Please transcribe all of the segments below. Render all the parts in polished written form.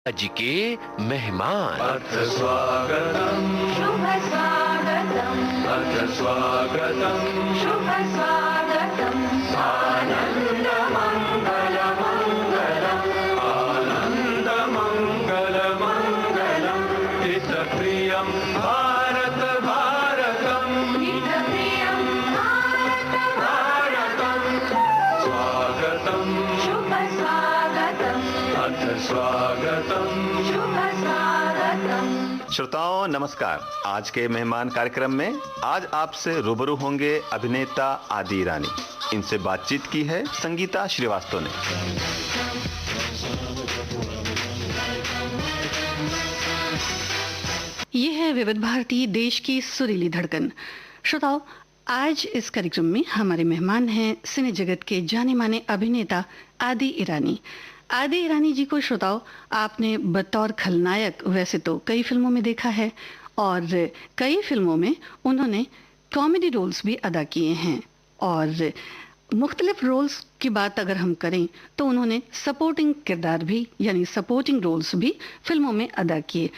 आज के मेहमान। अथ स्वागतम् शुभ स्वागतम् अथ स्वागतम् शुभ स्वागतम् आनन्द मङ्गल मङ्गलम् आनन्द मङ्गल मङ्गलम् हितप्रियं भारत भारतम् हितप्रियं भारत भारतम् स्वागतम् शुभ स्वागतम् अथ स्वागतम् शुभ स्वागतम्। श्रोताओं नमस्कार। आज के मेहमान कार्यक्रम में आज आपसे रूबरू होंगे अभिनेता आदि ईरानी। इनसे बातचीत की है संगीता श्रीवास्तव ने। ये है विविध भारती, देश की सुरीली धड़कन। श्रोताओं, आज इस कार्यक्रम में हमारे मेहमान हैं सिने जगत के जाने माने अभिनेता आदि ईरानी। आदि ईरानी जी को श्रोताओं आपने बतौर खलनायक वैसे तो कई फिल्मों में देखा है और कई फिल्मों में उन्होंने कॉमेडी रोल्स भी अदा किए हैं और मुख्तलिफ रोल्स की बात अगर हम करें तो उन्होंने सपोर्टिंग किरदार भी यानी सपोर्टिंग रोल्स भी फिल्मों में अदा किए।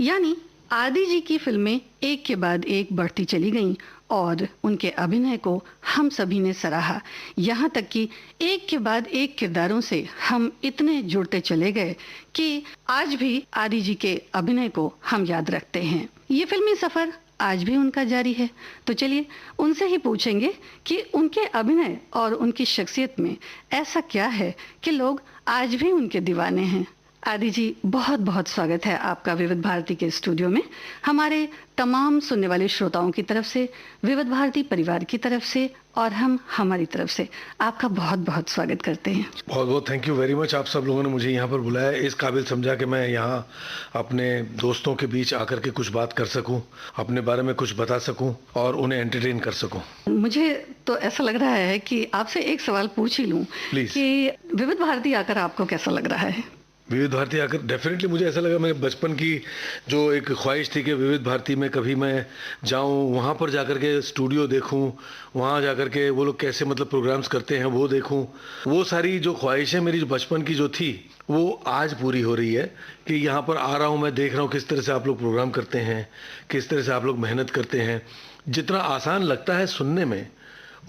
यानी आदि जी की फिल्में एक के बाद एक बढ़ती चली गईं और उनके अभिनय को हम सभी ने सराहा। यहाँ तक कि एक के बाद एक किरदारों से हम इतने जुड़ते चले गए कि आज भी आदि जी के अभिनय को हम याद रखते हैं। ये फिल्मी सफ़र आज भी उनका जारी है। तो चलिए उनसे ही पूछेंगे कि उनके अभिनय और उनकी शख्सियत में ऐसा क्या है कि लोग आज भी उनके दीवाने हैं। आदि जी, बहुत बहुत स्वागत है आपका विविध भारती के स्टूडियो में। हमारे तमाम सुनने वाले श्रोताओं की तरफ से, विविध भारती परिवार की तरफ से और हम हमारी तरफ से आपका बहुत बहुत स्वागत करते हैं। बहुत बहुत थैंक यू वेरी मच। आप सब लोगों ने मुझे यहाँ पर बुलाया, इस काबिल समझा कि मैं यहाँ अपने दोस्तों के बीच आकर के कुछ बात कर सकूँ, अपने बारे में कुछ बता सकूँ और उन्हें एंटरटेन कर सकूँ। मुझे तो ऐसा लग रहा है कि आपसे एक सवाल पूछ ही लूँ कि विविध भारती आकर आपको कैसा लग रहा है? विविध भारती आकर डेफिनेटली मुझे ऐसा लगा, मेरे बचपन की जो एक ख्वाहिश थी कि विविध भारती में कभी मैं जाऊं, वहाँ पर जाकर के स्टूडियो देखूं, वहाँ जाकर के वो लोग कैसे मतलब प्रोग्राम्स करते हैं वो देखूं। वो सारी जो ख्वाहिशें मेरी जो बचपन की जो थी वो आज पूरी हो रही है कि यहाँ पर आ रहा हूँ, मैं देख रहा हूँ किस तरह से आप लोग प्रोग्राम करते हैं, किस तरह से आप लोग मेहनत करते हैं। जितना आसान लगता है सुनने में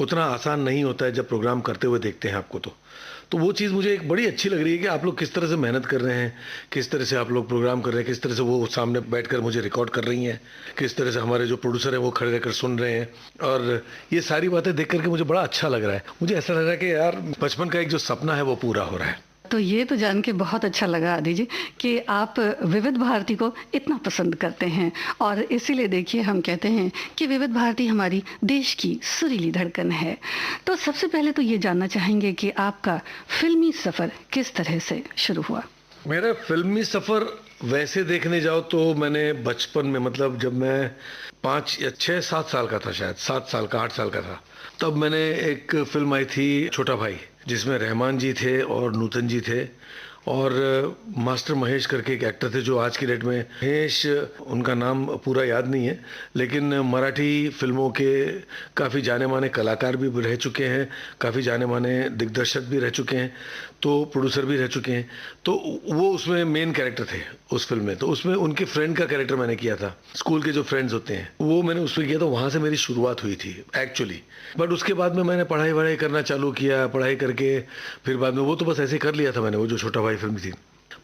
उतना आसान नहीं होता है जब प्रोग्राम करते हुए देखते हैं आपको। तो वो चीज़ मुझे एक बड़ी अच्छी लग रही है कि आप लोग किस तरह से मेहनत कर रहे हैं, किस तरह से आप लोग प्रोग्राम कर रहे हैं, किस तरह से वो सामने बैठकर मुझे रिकॉर्ड कर रही हैं, किस तरह से हमारे जो प्रोड्यूसर हैं वो खड़े रहकर सुन रहे हैं। और ये सारी बातें देख करके मुझे बड़ा अच्छा लग रहा है। मुझे ऐसा लग रहा है कि यार बचपन का एक जो सपना है वो पूरा हो रहा है। तो ये तो जान के बहुत अच्छा लगा आदि जी कि आप विविध भारती को इतना पसंद करते हैं और इसीलिए देखिए हम कहते हैं कि विविध भारती हमारी देश की सुरीली धड़कन है। तो सबसे पहले तो ये जानना चाहेंगे कि आपका फिल्मी सफ़र किस तरह से शुरू हुआ? मेरा फिल्मी सफ़र वैसे देखने जाओ तो मैंने बचपन में मतलब जब मैं 5 या 6 7 साल का था, शायद 7 साल का 8 साल का था, तब मैंने एक फिल्म आई थी छोटा भाई, जिसमें रहमान जी थे और नूतन जी थे और मास्टर महेश करके एक एक्टर थे जो आज की डेट में, महेश उनका नाम पूरा याद नहीं है, लेकिन मराठी फिल्मों के काफ़ी जाने माने कलाकार भी रह चुके हैं, काफ़ी जाने माने दिग्दर्शक भी रह चुके हैं, तो प्रोड्यूसर भी रह चुके हैं। तो वो उसमें मेन कैरेक्टर थे उस फिल्म में। तो उसमें उनके फ्रेंड का कैरेक्टर मैंने किया था, स्कूल के जो फ्रेंड्स होते हैं वो मैंने उसमें किया। तो वहाँ से मेरी शुरुआत हुई थी एक्चुअली। बट उसके बाद में मैंने पढ़ाई वढ़ाई करना चालू किया, पढ़ाई करके फिर बाद में वो तो बस ऐसे कर लिया था मैंने, वो जो छोटा भाई फिल्म थी।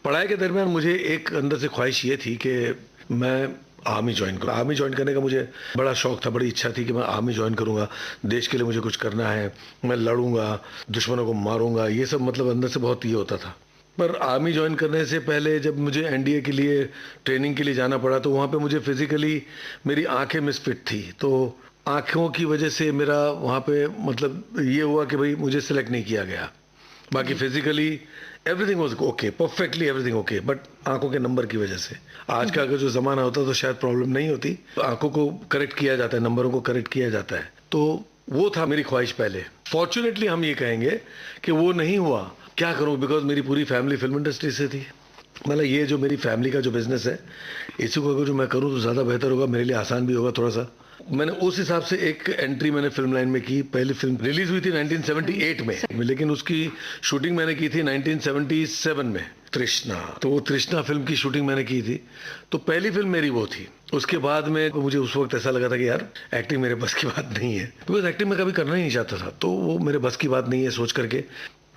पढ़ाई के दरमियान मुझे एक अंदर से ख्वाहिश ये थी कि मैं आर्मी ज्वाइन करूँ। आर्मी ज्वाइन करने का मुझे बड़ा शौक था, बड़ी इच्छा थी कि मैं आर्मी ज्वाइन करूँगा, देश के लिए मुझे कुछ करना है, मैं लड़ूंगा, दुश्मनों को मारूंगा, ये सब मतलब अंदर से बहुत ये होता था। पर आर्मी ज्वाइन करने से पहले जब मुझे एनडीए के लिए ट्रेनिंग के लिए जाना पड़ा तो वहाँ पे मुझे फिज़िकली मेरी आंखें मिसफिट थी। तो आँखों की वजह से मेरा वहाँ पे मतलब ये हुआ कि भाई मुझे सिलेक्ट नहीं किया गया। बाकी physically everything was okay, perfectly everything okay, but आंखों के नंबर की वजह से। आज का अगर जो ज़माना होता तो शायद प्रॉब्लम नहीं होती। तो आंखों को करेक्ट किया जाता है, नंबरों को करेक्ट किया जाता है। तो वो था मेरी ख्वाहिश पहले। फॉर्चुनेटली हम ये कहेंगे कि वो नहीं हुआ। क्या करूँ, बिकॉज मेरी पूरी फैमिली फिल्म इंडस्ट्री से थी। मतलब ये जो मेरी फैमिली का जो बिजनेस है, इसी को अगर जो मैं करूँ तो ज़्यादा बेहतर होगा, मेरे लिए आसान भी होगा थोड़ा सा। मैंने उस हिसाब से एक एंट्री मैंने फिल्म लाइन में की। पहली फिल्म रिलीज हुई थी 1978 में, लेकिन उसकी शूटिंग मैंने की थी 1977 में। तृष्णा, तो वो तृष्णा फिल्म की शूटिंग मैंने की थी। तो पहली फिल्म मेरी वो थी। उसके बाद में मुझे उस वक्त ऐसा लगा था कि यार एक्टिंग मेरे बस की बात नहीं है, बिकॉज एक्टिंग मैं कभी करना ही नहीं चाहता था। तो वो मेरे बस की बात नहीं है सोच करके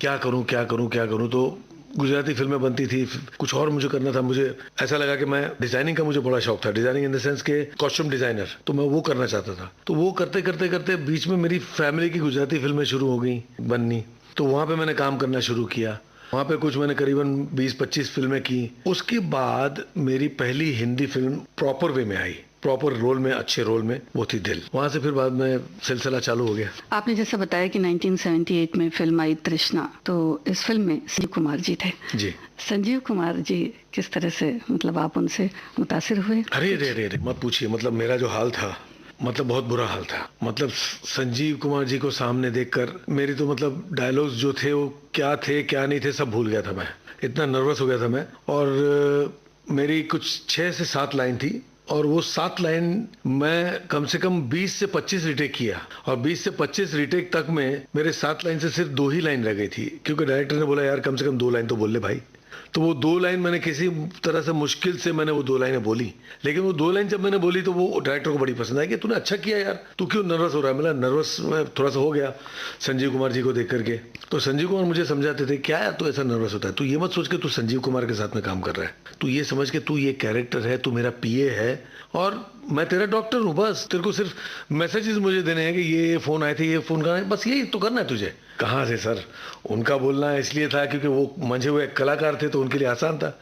क्या करूं। तो गुजराती फिल्में बनती थी, कुछ और मुझे करना था। मुझे ऐसा लगा कि मैं डिजाइनिंग का मुझे बड़ा शौक था, डिजाइनिंग इन द सेंस के कॉस्ट्यूम डिजाइनर, तो मैं वो करना चाहता था। तो वो करते करते बीच में मेरी फैमिली की गुजराती फिल्में शुरू हो गई बननी। तो वहाँ पे मैंने काम करना शुरू किया। वहाँ पे कुछ मैंने करीबन 20-25 फिल्में की। उसके बाद मेरी पहली हिंदी फिल्म प्रॉपर वे में आई, प्रॉपर रोल में, अच्छे रोल में, वो थी दिल। वहां से फिर बाद में सिलसिला चालू हो गया। आपने जैसा बताया कि 1978 में फिल्म आई तृष्णा, तो इस फिल्म में संजीव कुमार जी थे। जी। संजीव कुमार जी किस तरह से, मतलब आप उनसे मुतासिर हुए? अरे मत पूछिए, मतलब मेरा जो हाल था, मतलब बहुत बुरा हाल था। मतलब संजीव कुमार जी को सामने देखकर मेरी तो मतलब डायलॉग्स जो थे वो क्या थे क्या नहीं थे सब भूल गया था मैं, इतना नर्वस हो गया था मैं। और मेरी कुछ 6 से 7 लाइन थी और वो 7 लाइन मैं कम से कम 20 से 25 रिटेक किया, और 20 से 25 रिटेक तक में मेरे 7 लाइन से सिर्फ 2 ही लाइन रह गई थी, क्योंकि डायरेक्टर ने बोला यार कम से कम 2 लाइन तो बोल ले भाई। तो वो 2 लाइन मैंने किसी तरह से मुश्किल से मैंने वो 2 लाइनें बोली, लेकिन वो 2 लाइन जब मैंने बोली तो वो डायरेक्टर को बड़ी पसंद आई कि तूने अच्छा किया यार, तू क्यों नर्वस हो रहा है। मतलब नर्वस मैं थोड़ा सा हो गया संजीव कुमार जी को देख करके। तो संजीव कुमार मुझे समझाते थे क्या यार तू ऐसा नर्वस होता है, तू ये मत सोच के तू संजीव कुमार के साथ में काम कर रहा है, तू ये समझ के तू ये कैरेक्टर है, तू मेरा पीए है और मैं तेरा डॉक्टर हूँ, बस तेरे को सिर्फ मैसेजेस मुझे देने हैं कि ये फ़ोन आए थे, ये फ़ोन करना है, बस यही तो करना है तुझे। कहाँ से सर, उनका बोलना इसलिए था क्योंकि वो मंझे हुए कलाकार थे तो उनके लिए आसान था,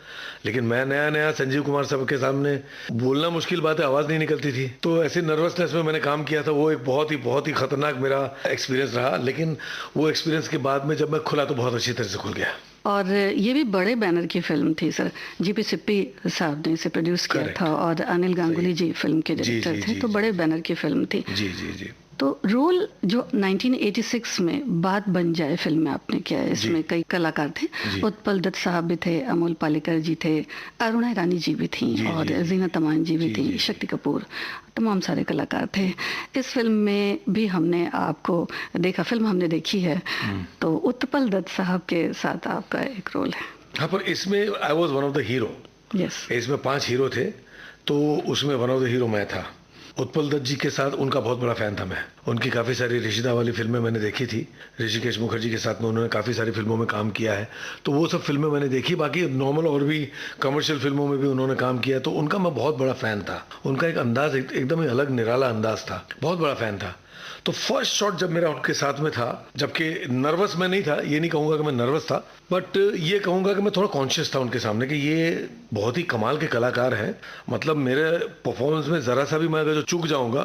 लेकिन मैं नया संजीव कुमार साहब के सामने बोलना मुश्किल बात है, आवाज़ नहीं निकलती थी। तो ऐसे नर्वसनेस में मैंने काम किया था। वो एक बहुत ही खतरनाक मेरा एक्सपीरियंस रहा, लेकिन वो एक्सपीरियंस के बाद में जब मैं खुला तो बहुत अच्छी तरह से खुल गया। और ये भी बड़े बैनर की फिल्म थी सर, जीपी सिप्पी साहब ने इसे प्रोड्यूस किया था और अनिल गांगुली जी फिल्म के डायरेक्टर थे। तो बड़े बैनर की फिल्म थी। जी। तो रोल जो 1986 में बात बन जाए फिल्म में आपने किया है, इसमें कई कलाकार थे, उत्पल दत्त साहब भी थे, अमोल पालेकर जी थे, अरुणा ईरानी जी भी थी और जीनत अमान जी भी थी, शक्ति कपूर, तमाम सारे कलाकार थे। इस फिल्म में भी हमने आपको देखा, फिल्म हमने देखी है, तो उत्पल दत्त साहब के साथ आपका एक रोल है। हाँ, पर इसमें I was one of the hero. Yes. इसमें 5 हीरो थे, तो उसमें वन ऑफ द हीरो मैं था। उत्पल दत्त जी के साथ उनका बहुत बड़ा फ़ैन था मैं। उनकी काफ़ी सारी ऋषिदा वाली फिल्में मैंने देखी थी, ऋषिकेश मुखर्जी के साथ में उन्होंने काफ़ी सारी फिल्मों में काम किया है, तो वो सब फिल्में मैंने देखी। बाकी नॉर्मल और भी कमर्शियल फिल्मों में भी उन्होंने काम किया, तो उनका मैं बहुत बड़ा फ़ैन था। उनका एक अंदाज़ एकदम ही अलग निराला अंदाज़ था, बहुत बड़ा फ़ैन था। तो फर्स्ट शॉट जब मेरा उनके साथ में था, जबकि नर्वस मैं नहीं था, ये नहीं कहूँगा कि मैं नर्वस था, बट ये कहूँगा कि मैं थोड़ा कॉन्शियस था उनके सामने कि ये बहुत ही कमाल के कलाकार हैं। मतलब मेरे परफॉर्मेंस में ज़रा सा भी मैं अगर जो चूक जाऊँगा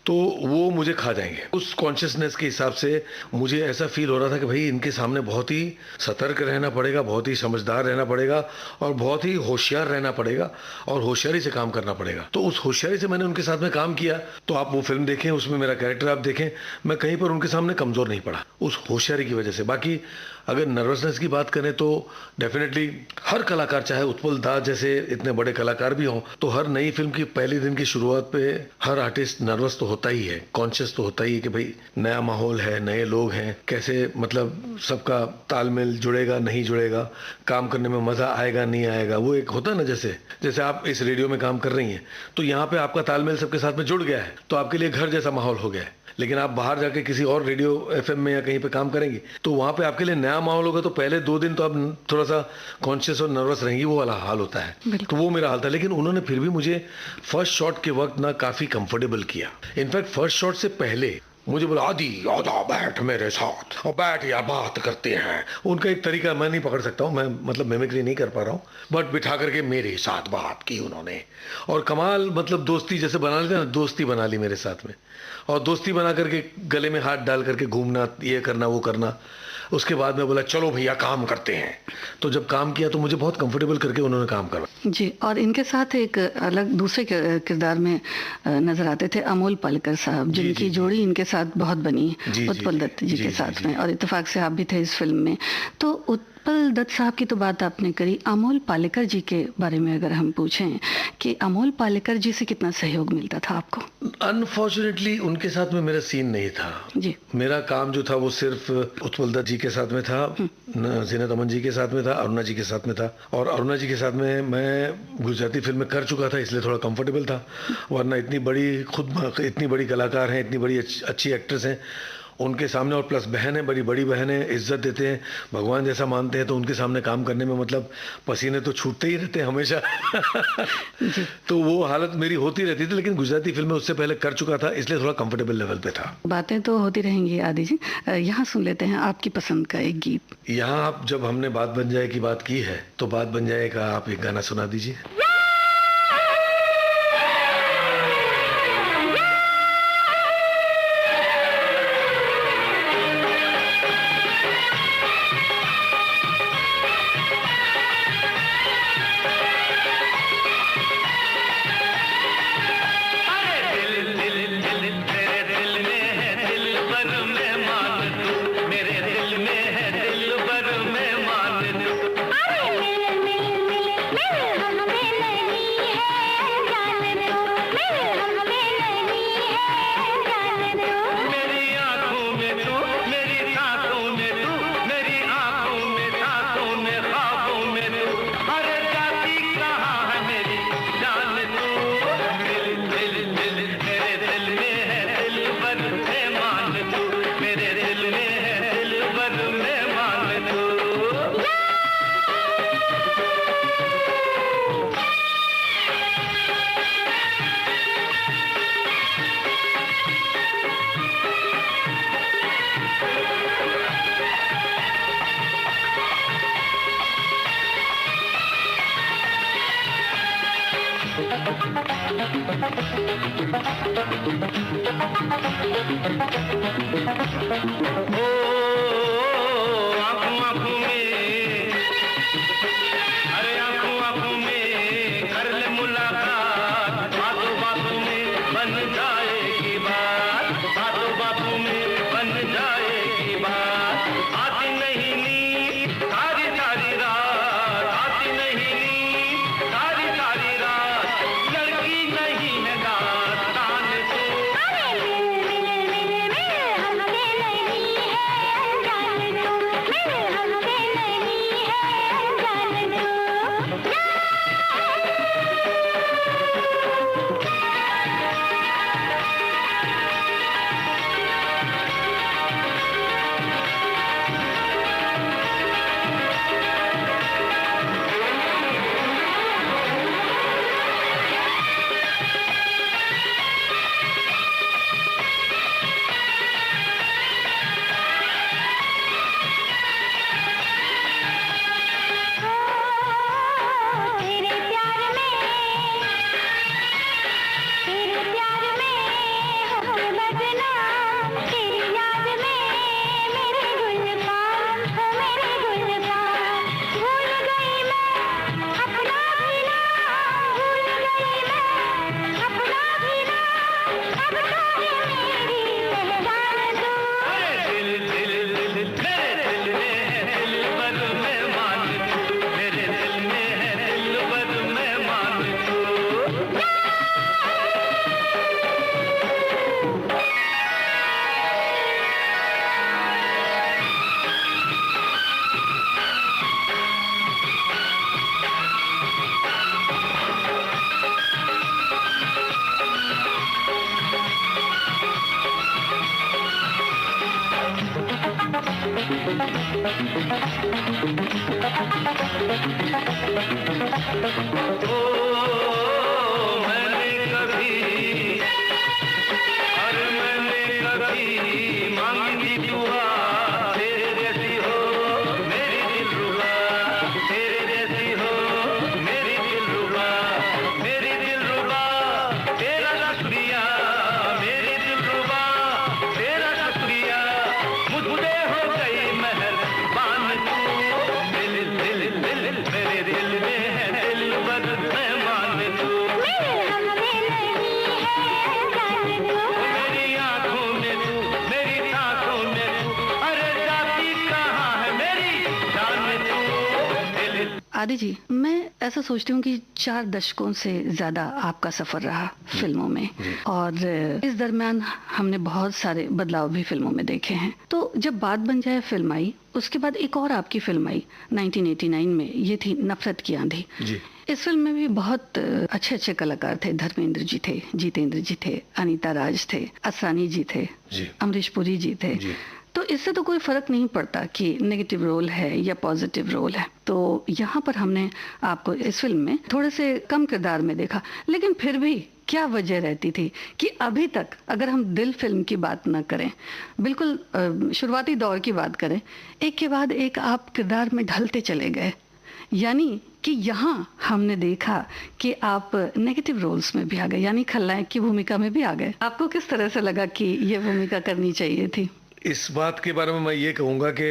तो वो मुझे खा जाएंगे। उस कॉन्शियसनेस के हिसाब से मुझे ऐसा फील हो रहा था कि भाई इनके सामने बहुत ही सतर्क रहना पड़ेगा, बहुत ही समझदार रहना पड़ेगा और बहुत ही होशियार रहना पड़ेगा और होशियारी से काम करना पड़ेगा। तो उस होशियारी से मैंने उनके साथ में काम किया। तो आप वो फिल्म देखें, उसमें मेरा कैरेक्टर आप देखें, मैं कहीं पर उनके सामने कमज़ोर नहीं पड़ा उस होशियारी की वजह से। बाकी अगर नर्वसनेस की बात करें तो डेफिनेटली हर कलाकार, चाहे उत्पल दास जैसे इतने बड़े कलाकार भी हों, तो हर नई फिल्म की पहले दिन की शुरुआत पे हर आर्टिस्ट नर्वस तो होता ही है, कॉन्शियस तो होता ही है कि भाई नया माहौल है, नए लोग हैं, कैसे मतलब सबका तालमेल जुड़ेगा नहीं जुड़ेगा, काम करने में मज़ा आएगा नहीं आएगा। वो एक होता है ना, जैसे आप इस रेडियो में काम कर रही हैं तो यहाँ पे आपका तालमेल सबके साथ में जुड़ गया है, तो आपके लिए घर जैसा माहौल हो गया है। लेकिन आप बाहर जाके किसी और रेडियो एफएम में या कहीं पे काम करेंगे तो वहाँ पे आपके लिए नया माहौल होगा, तो पहले 2 दिन तो आप थोड़ा सा कॉन्शियस और नर्वस रहेंगी, वो वाला हाल होता है। तो वो मेरा हाल था, लेकिन उन्होंने फिर भी मुझे फर्स्ट शॉट के वक्त ना काफ़ी कंफर्टेबल किया। इनफैक्ट फर्स्ट शॉट से पहले मुझे बोला आदि आजा बैठ मेरे साथ और बैठ या बात करते हैं। उनका एक तरीका मैं नहीं पकड़ सकता हूँ, मैं मतलब मिमिक्री नहीं कर पा रहा हूँ, बट बिठा करके मेरे साथ बात की उन्होंने और कमाल मतलब दोस्ती जैसे बना लेते हैं ना, दोस्ती बना ली मेरे साथ में और दोस्ती बना करके गले में हाथ डाल करके घूमना, ये करना वो करना। उसके बाद में बोला चलो भैया काम करते हैं। तो जब काम किया तो मुझे बहुत कंफर्टेबल करके उन्होंने काम करा जी। और इनके साथ एक अलग दूसरे किरदार में नजर आते थे अमोल पालेकर साहब, जिनकी जोड़ी इनके साथ बहुत बनी उत्पल दत्त जी के साथ में, और इत्तेफाक से आप भी थे इस फिल्म में। तो उत्पल दत्त साहब की तो बात आपने करी, अमोल पालेकर जी के बारे में अगर हम पूछें कि अमोल पालेकर जी से कितना सहयोग मिलता था आपको? अनफॉर्चुनेटली उनके साथ में मेरा सीन नहीं था जी। मेरा काम जो था वो सिर्फ उत्पल दत्त जी के साथ में था, जीनत अमन जी के साथ में था, अरुणा जी के साथ में था। और अरुणा जी के साथ में मैं गुजराती फिल्में कर चुका था, इसलिए थोड़ा कंफर्टेबल था। वरना इतनी बड़ी कलाकार हैं, इतनी बड़ी अच्छी एक्ट्रेस हैं, उनके सामने, और प्लस बहन है, बड़ी बड़ी बहन है, इज्जत देते हैं, भगवान जैसा मानते हैं, तो उनके सामने काम करने में मतलब पसीने तो छूटते ही रहते हैं हमेशा। तो वो हालत मेरी होती रहती थी, लेकिन गुजराती फिल्में उससे पहले कर चुका था, इसलिए थोड़ा कंफर्टेबल लेवल पे था। बातें तो होती रहेंगी आदि जी, यहाँ सुन लेते हैं आपकी पसंद का एक गीत। यहाँ आप, जब हमने बात बन जाए की बात की है, तो बात बन जाए का आप एक गाना सुना दीजिए। आदि जी, मैं ऐसा सोचती हूँ कि 4 दशकों से ज़्यादा आपका सफ़र रहा फिल्मों में, और इस दरमियान हमने बहुत सारे बदलाव भी फिल्मों में देखे हैं। तो जब बात बन जाए फिल्म आई, उसके बाद एक और आपकी फिल्म आई 1989 में, ये थी नफरत की आंधी। इस फिल्म में भी बहुत अच्छे अच्छे कलाकार थे। धर्मेंद्र जी थे, जितेंद्र जी थे, अनीता राज थे, असरानी जी थे, अमरीश पुरी जी थे। तो इससे तो कोई फर्क नहीं पड़ता कि नेगेटिव रोल है या पॉजिटिव रोल है। तो यहाँ पर हमने आपको इस फिल्म में थोड़े से कम किरदार में देखा, लेकिन फिर भी क्या वजह रहती थी कि अभी तक अगर हम दिल फिल्म की बात ना करें, बिल्कुल शुरुआती दौर की बात करें, एक के बाद एक आप किरदार में ढलते चले गए, यानी कि यहाँ हमने देखा कि आप नेगेटिव रोल्स में भी आ गए, यानी खलनायक की भूमिका में भी आ गए। आपको किस तरह से लगा कि ये भूमिका करनी चाहिए थी? इस बात के बारे में मैं ये कहूँगा कि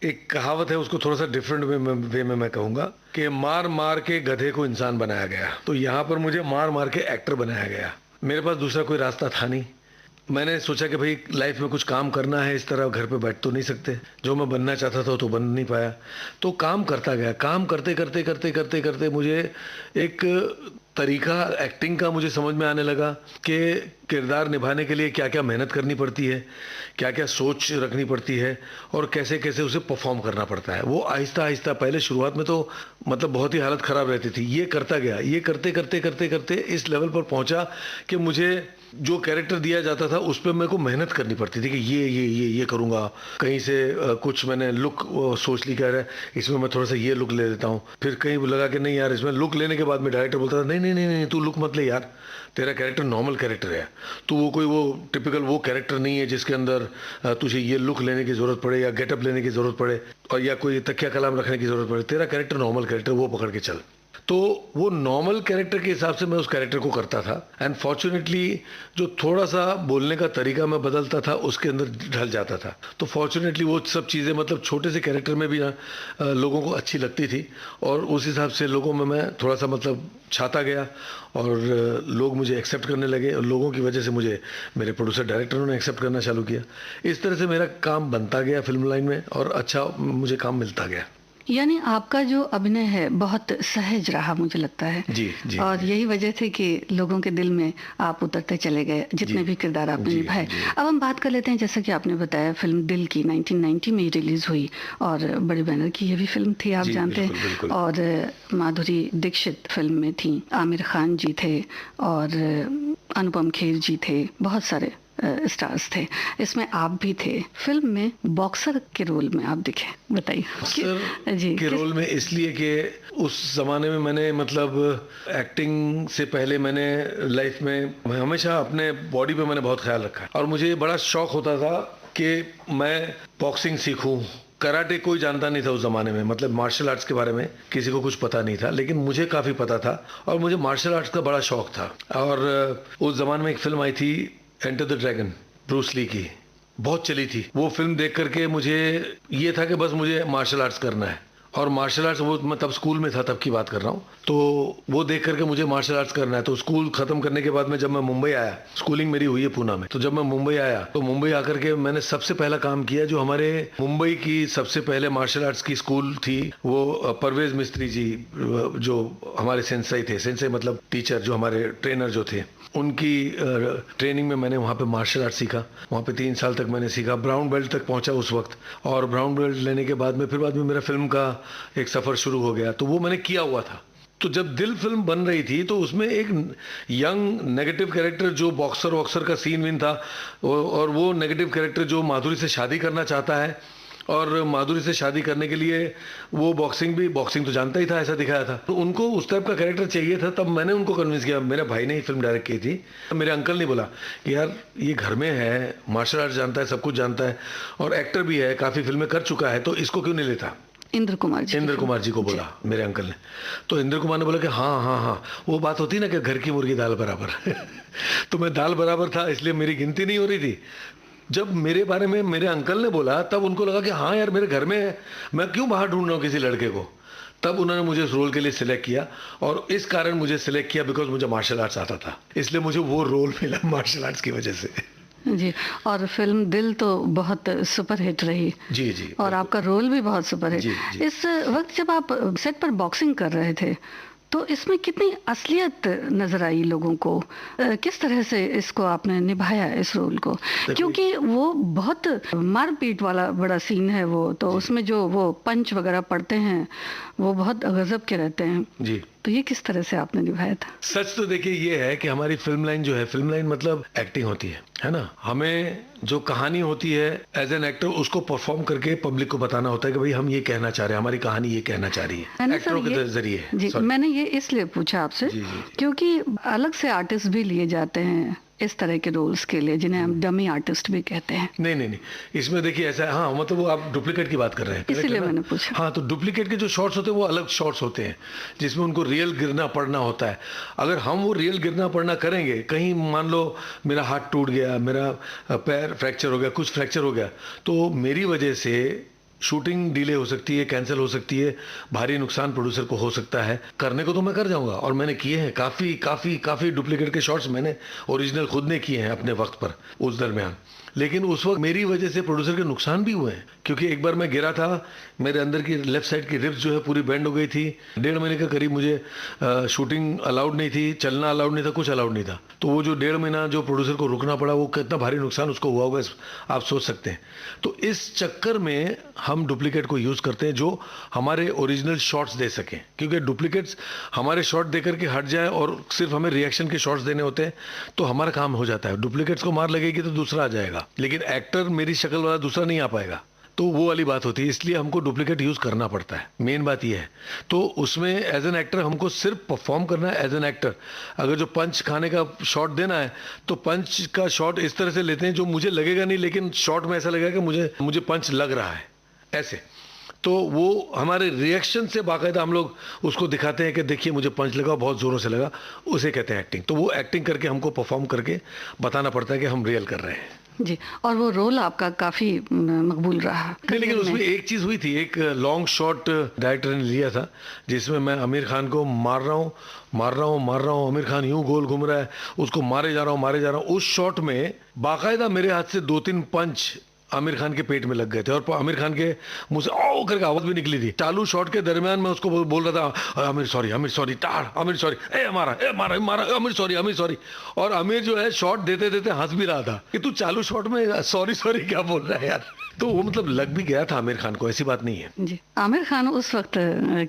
एक कहावत है, उसको थोड़ा सा डिफरेंट वे में मैं कहूँगा कि मार मार के गधे को इंसान बनाया गया। तो यहाँ पर मुझे मार मार के एक्टर बनाया गया। मेरे पास दूसरा कोई रास्ता था नहीं। मैंने सोचा कि भाई लाइफ में कुछ काम करना है, इस तरह घर पे बैठ तो नहीं सकते। जो मैं बनना चाहता था तो बन नहीं पाया, तो काम करता गया। काम करते करते करते करते करते मुझे एक तरीका एक्टिंग का मुझे समझ में आने लगा कि किरदार निभाने के लिए क्या क्या मेहनत करनी पड़ती है, क्या क्या सोच रखनी पड़ती है, और कैसे कैसे उसे परफॉर्म करना पड़ता है। वो आहिस्ता आहिस्ता, पहले शुरुआत में तो मतलब बहुत ही हालत ख़राब रहती थी। ये करता गया, ये करते करते करते करते इस लेवल पर पहुंचा कि मुझे जो कैरेक्टर दिया जाता था उस पर मेरे को मेहनत करनी पड़ती थी कि ये करूँगा। कहीं से कुछ मैंने लुक सोच ली, कह रहा है इसमें मैं थोड़ा सा ये लुक ले लेता हूँ। फिर कहीं लगा कि नहीं यार, इसमें लुक लेने के बाद में डायरेक्टर बोलता था नहीं नहीं नहीं नहीं, तू लुक मत ले यार, तेरा कैरेक्टर नॉर्मल कैरेक्टर है, तो वो कोई वो टिपिकल वो कैरेक्टर नहीं है जिसके अंदर तुझे ये लुक लेने की ज़रूरत पड़े या गेटअप लेने की ज़रूरत पड़े और या कोई तकिया कलाम रखने की ज़रूरत पड़े। तेरा कैरेक्टर नॉर्मल कैरेक्टर, वो पकड़ के चल। तो वो नॉर्मल कैरेक्टर के हिसाब से मैं उस कैरेक्टर को करता था। एंड फॉर्चुनेटली जो थोड़ा सा बोलने का तरीका मैं बदलता था, उसके अंदर ढल जाता था। तो फॉर्चुनेटली वो सब चीज़ें मतलब छोटे से कैरेक्टर में भी लोगों को अच्छी लगती थी, और उस हिसाब से लोगों में मैं थोड़ा सा मतलब छाता गया, और लोग मुझे एक्सेप्ट करने लगे, और लोगों की वजह से मुझे मेरे प्रोड्यूसर डायरेक्टरों ने एक्सेप्ट करना चालू किया। इस तरह से मेरा काम बनता गया फिल्म लाइन में, और अच्छा मुझे काम मिलता गया। यानी आपका जो अभिनय है बहुत सहज रहा, मुझे लगता है। जी। और यही वजह थी कि लोगों के दिल में आप उतरते चले गए, जितने भी किरदार आपने निभाए। अब हम बात कर लेते हैं, जैसा कि आपने बताया फिल्म दिल की 1990 में रिलीज हुई, और बड़े बैनर की ये भी फिल्म थी, आप जानते हैं। और माधुरी दीक्षित फिल्म में थी, आमिर खान जी थे, और अनुपम खेर जी थे, बहुत सारे स्टार्स थे। इसमें आप भी थे। फिल्म में बॉक्सर के रोल में आप दिखे, बताइए। बॉक्सर के रोल में इसलिए कि उस जमाने में मैंने मतलब एक्टिंग से पहले मैंने लाइफ में हमेशा अपने बॉडी पे मैंने बहुत ख्याल रखा है, और मुझे बड़ा शौक होता था कि मैं बॉक्सिंग सीखूं। कराटे कोई जानता नहीं था उस ज़माने में, मतलब मार्शल आर्ट्स के बारे में किसी को कुछ पता नहीं था, लेकिन मुझे काफ़ी पता था, और मुझे मार्शल आर्ट्स का बड़ा शौक था। और उस ज़माने में एक फ़िल्म आई थी Enter the Dragon, Bruce Lee की, बहुत चली थी। वो फिल्म देख करके मुझे ये था कि बस मुझे मार्शल आर्ट्स करना है, और मार्शल आर्ट्स वो मैं तब स्कूल में था, तब की बात कर रहा हूँ। तो वो देख करके मुझे मार्शल आर्ट्स करना है। तो स्कूल खत्म करने के बाद में जब मैं मुंबई आया, स्कूलिंग मेरी हुई है पूना में, तो जब मैं मुंबई आया तो मुंबई आकर के मैंने सबसे पहला काम किया, जो हमारे मुंबई की सबसे पहले मार्शल आर्ट्स की स्कूल थी, वो परवेज मिस्त्री जी जो हमारे सेंसेई थे, सेंसेई मतलब टीचर, जो हमारे ट्रेनर जो थे, उनकी ट्रेनिंग में मैंने वहाँ पे मार्शल आर्ट सीखा। वहाँ पे 3 साल तक मैंने सीखा, ब्राउन बेल्ट तक पहुँचा उस वक्त। और ब्राउन बेल्ट लेने के बाद में फिर बाद में मेरा फिल्म का एक सफ़र शुरू हो गया। तो वो मैंने किया हुआ था। तो जब दिल फिल्म बन रही थी तो उसमें एक यंग नेगेटिव कैरेक्टर जो बॉक्सर वॉक्सर का सीन विन था, और वो नेगेटिव कैरेक्टर जो माधुरी से शादी करना चाहता है, और माधुरी से शादी करने के लिए वो बॉक्सिंग तो जानता ही था, ऐसा दिखाया था। तो उनको उस टाइप का कैरेक्टर चाहिए था। तब मैंने उनको कन्विंस किया, मेरे भाई ने ही फिल्म डायरेक्ट की थी, मेरे अंकल ने बोला कि यार ये घर में है, मार्शल आर्ट जानता है, सब कुछ जानता है, और एक्टर भी है, काफ़ी फिल्में कर चुका है, तो इसको क्यों नहीं लेता। इंद्र कुमार जी को बोला मेरे अंकल ने। तो इंद्र कुमार ने बोला कि हाँ, वो बात होती ना कि घर की मुर्गी दाल बराबर। तो मैं दाल बराबर था, इसलिए मेरी गिनती नहीं हो रही थी। जब मेरे बारे में मेरे अंकल ने बोला, तब उनको लगा कि हाँ यार मेरे घर में है, मैं क्यों बाहर ढूंढ रहा हूँ किसी लड़के को। तब उन्होंने मुझे उस रोल के लिए सिलेक्ट किया, और इस कारण मुझे सिलेक्ट किया बिकॉज मुझे मार्शल आर्ट्स आता था, इसलिए मुझे वो रोल मिला मार्शल आर्ट्स की वजह से। जी। और फिल्म दिल तो बहुत सुपर हिट रही। जी जी। और आपका रोल भी बहुत सुपर हिट। जी, जी। इस वक्त जब आप सेट पर बॉक्सिंग कर रहे थे तो इसमें कितनी असलियत नजर आई लोगों को? किस तरह से इसको आपने निभाया इस रोल को? क्योंकि वो बहुत मारपीट वाला बड़ा सीन है वो, तो उसमें जो वो पंच वगैरह पड़ते हैं वो बहुत गजब के रहते हैं। जी। तो ये किस तरह से आपने निभाया था? सच तो देखिए ये है कि हमारी फिल्म लाइन जो है, फिल्म लाइन मतलब एक्टिंग होती है ना। हमें जो कहानी होती है एज एन एक्टर उसको परफॉर्म करके पब्लिक को बताना होता है कि भाई हम ये कहना चाह रहे हैं, हमारी कहानी ये कहना चाह रही है एक्टरों के जरिए। जी, मैंने ये इसलिए पूछा आपसे क्योंकि अलग से आर्टिस्ट भी लिए जाते हैं इस तरह के रोल्स के लिए, जिन्हें हम डमी आर्टिस्ट भी कहते हैं। नहीं, इसमें देखिए ऐसा है, हाँ मतलब वो आप डुप्लीकेट की बात कर रहे हैं, इसीलिए मैंने पूछा। हाँ, तो डुप्लीकेट के जो शॉट्स होते हैं वो अलग शॉट्स होते हैं जिसमें उनको रियल गिरना पड़ना होता है। अगर हम वो रियल गिरना पड़ना करेंगे, कहीं मान लो मेरा हाथ टूट गया, मेरा पैर फ्रैक्चर हो गया, कुछ फ्रैक्चर हो गया, तो मेरी वजह से शूटिंग डिले हो सकती है, कैंसिल हो सकती है, भारी नुकसान प्रोड्यूसर को हो सकता है। करने को तो मैं कर जाऊंगा और मैंने किए हैं काफ़ी डुप्लीकेट के शॉट्स मैंने ओरिजिनल खुद ने किए हैं अपने वक्त पर उस दरमियान। लेकिन उस वक्त मेरी वजह से प्रोड्यूसर के नुकसान भी हुए हैं, क्योंकि एक बार मैं गिरा था, मेरे अंदर की लेफ्ट साइड की रिब्स जो है पूरी बेंड हो गई थी। 1.5 महीने के करीब मुझे शूटिंग अलाउड नहीं थी, चलना अलाउड नहीं था, कुछ अलाउड नहीं था। तो वो जो 1.5 महीना जो प्रोड्यूसर को रुकना पड़ा, वो कितना भारी नुकसान उसको हुआ होगा आप सोच सकते हैं। तो इस चक्कर में हम डुप्लीकेट को यूज़ करते हैं जो हमारे ओरिजिनल शॉट्स दे सकें, क्योंकि डुप्लीकेट्स हमारे शॉट दे करके हट जाए और सिर्फ हमें रिएक्शन के शॉट्स देने होते हैं तो हमारा काम हो जाता है। डुप्लीकेट्स को मार लगेगी तो दूसरा आ जाएगा, लेकिन एक्टर मेरी शक्ल वाला दूसरा नहीं आ पाएगा, तो वो वाली बात होती है। इसलिए हमको डुप्लीकेट यूज करना पड़ता है, मेन बात ये है। तो उसमें एज एन एक्टर हमको सिर्फ परफॉर्म करना है एज एन एक्टर। अगर जो पंच खाने का शॉट देना है तो पंच का शॉट इस तरह से लेते हैं जो मुझे लगेगा नहीं, लेकिन शॉट में ऐसा लगेगा कि मुझे पंच लग रहा है ऐसे। तो वो हमारे रिएक्शन से बाकायदा हम लोग उसको दिखाते हैं कि देखिए मुझे पंच लगा, बहुत ज़ोरों से लगा, उसे कहते हैं एक्टिंग। तो वो एक्टिंग करके हमको परफॉर्म करके बताना पड़ता है कि हम रियल कर रहे हैं। जी, और वो रोल आपका काफी मकबूल रहा। नहीं, लेकिन उसमें एक चीज हुई थी, एक लॉन्ग शॉट डायरेक्टर ने लिया था जिसमें मैं आमिर खान को मार रहा हूँ, आमिर खान यूं गोल घूम रहा है, उसको मारे जा रहा हूँ। उस शॉट में बाकायदा मेरे हाथ से 2-3 पंच आमिर खान के पेट में लग गए थे और आमिर खान के मुंह से ओ करके आवाज भी निकली थी। चालू शॉट के दरमियान मैं उसको बोल रहा था आमिर सॉरी, आमिर सॉरी, मारा, आमिर सॉरी। और आमिर जो है शॉट देते देते हंस भी रहा था कि तू चालू शॉट में सॉरी क्या बोल रहा है यार। तो वो मतलब लग भी गया था आमिर खान को, ऐसी बात नहीं है। जी, आमिर खान उस वक्त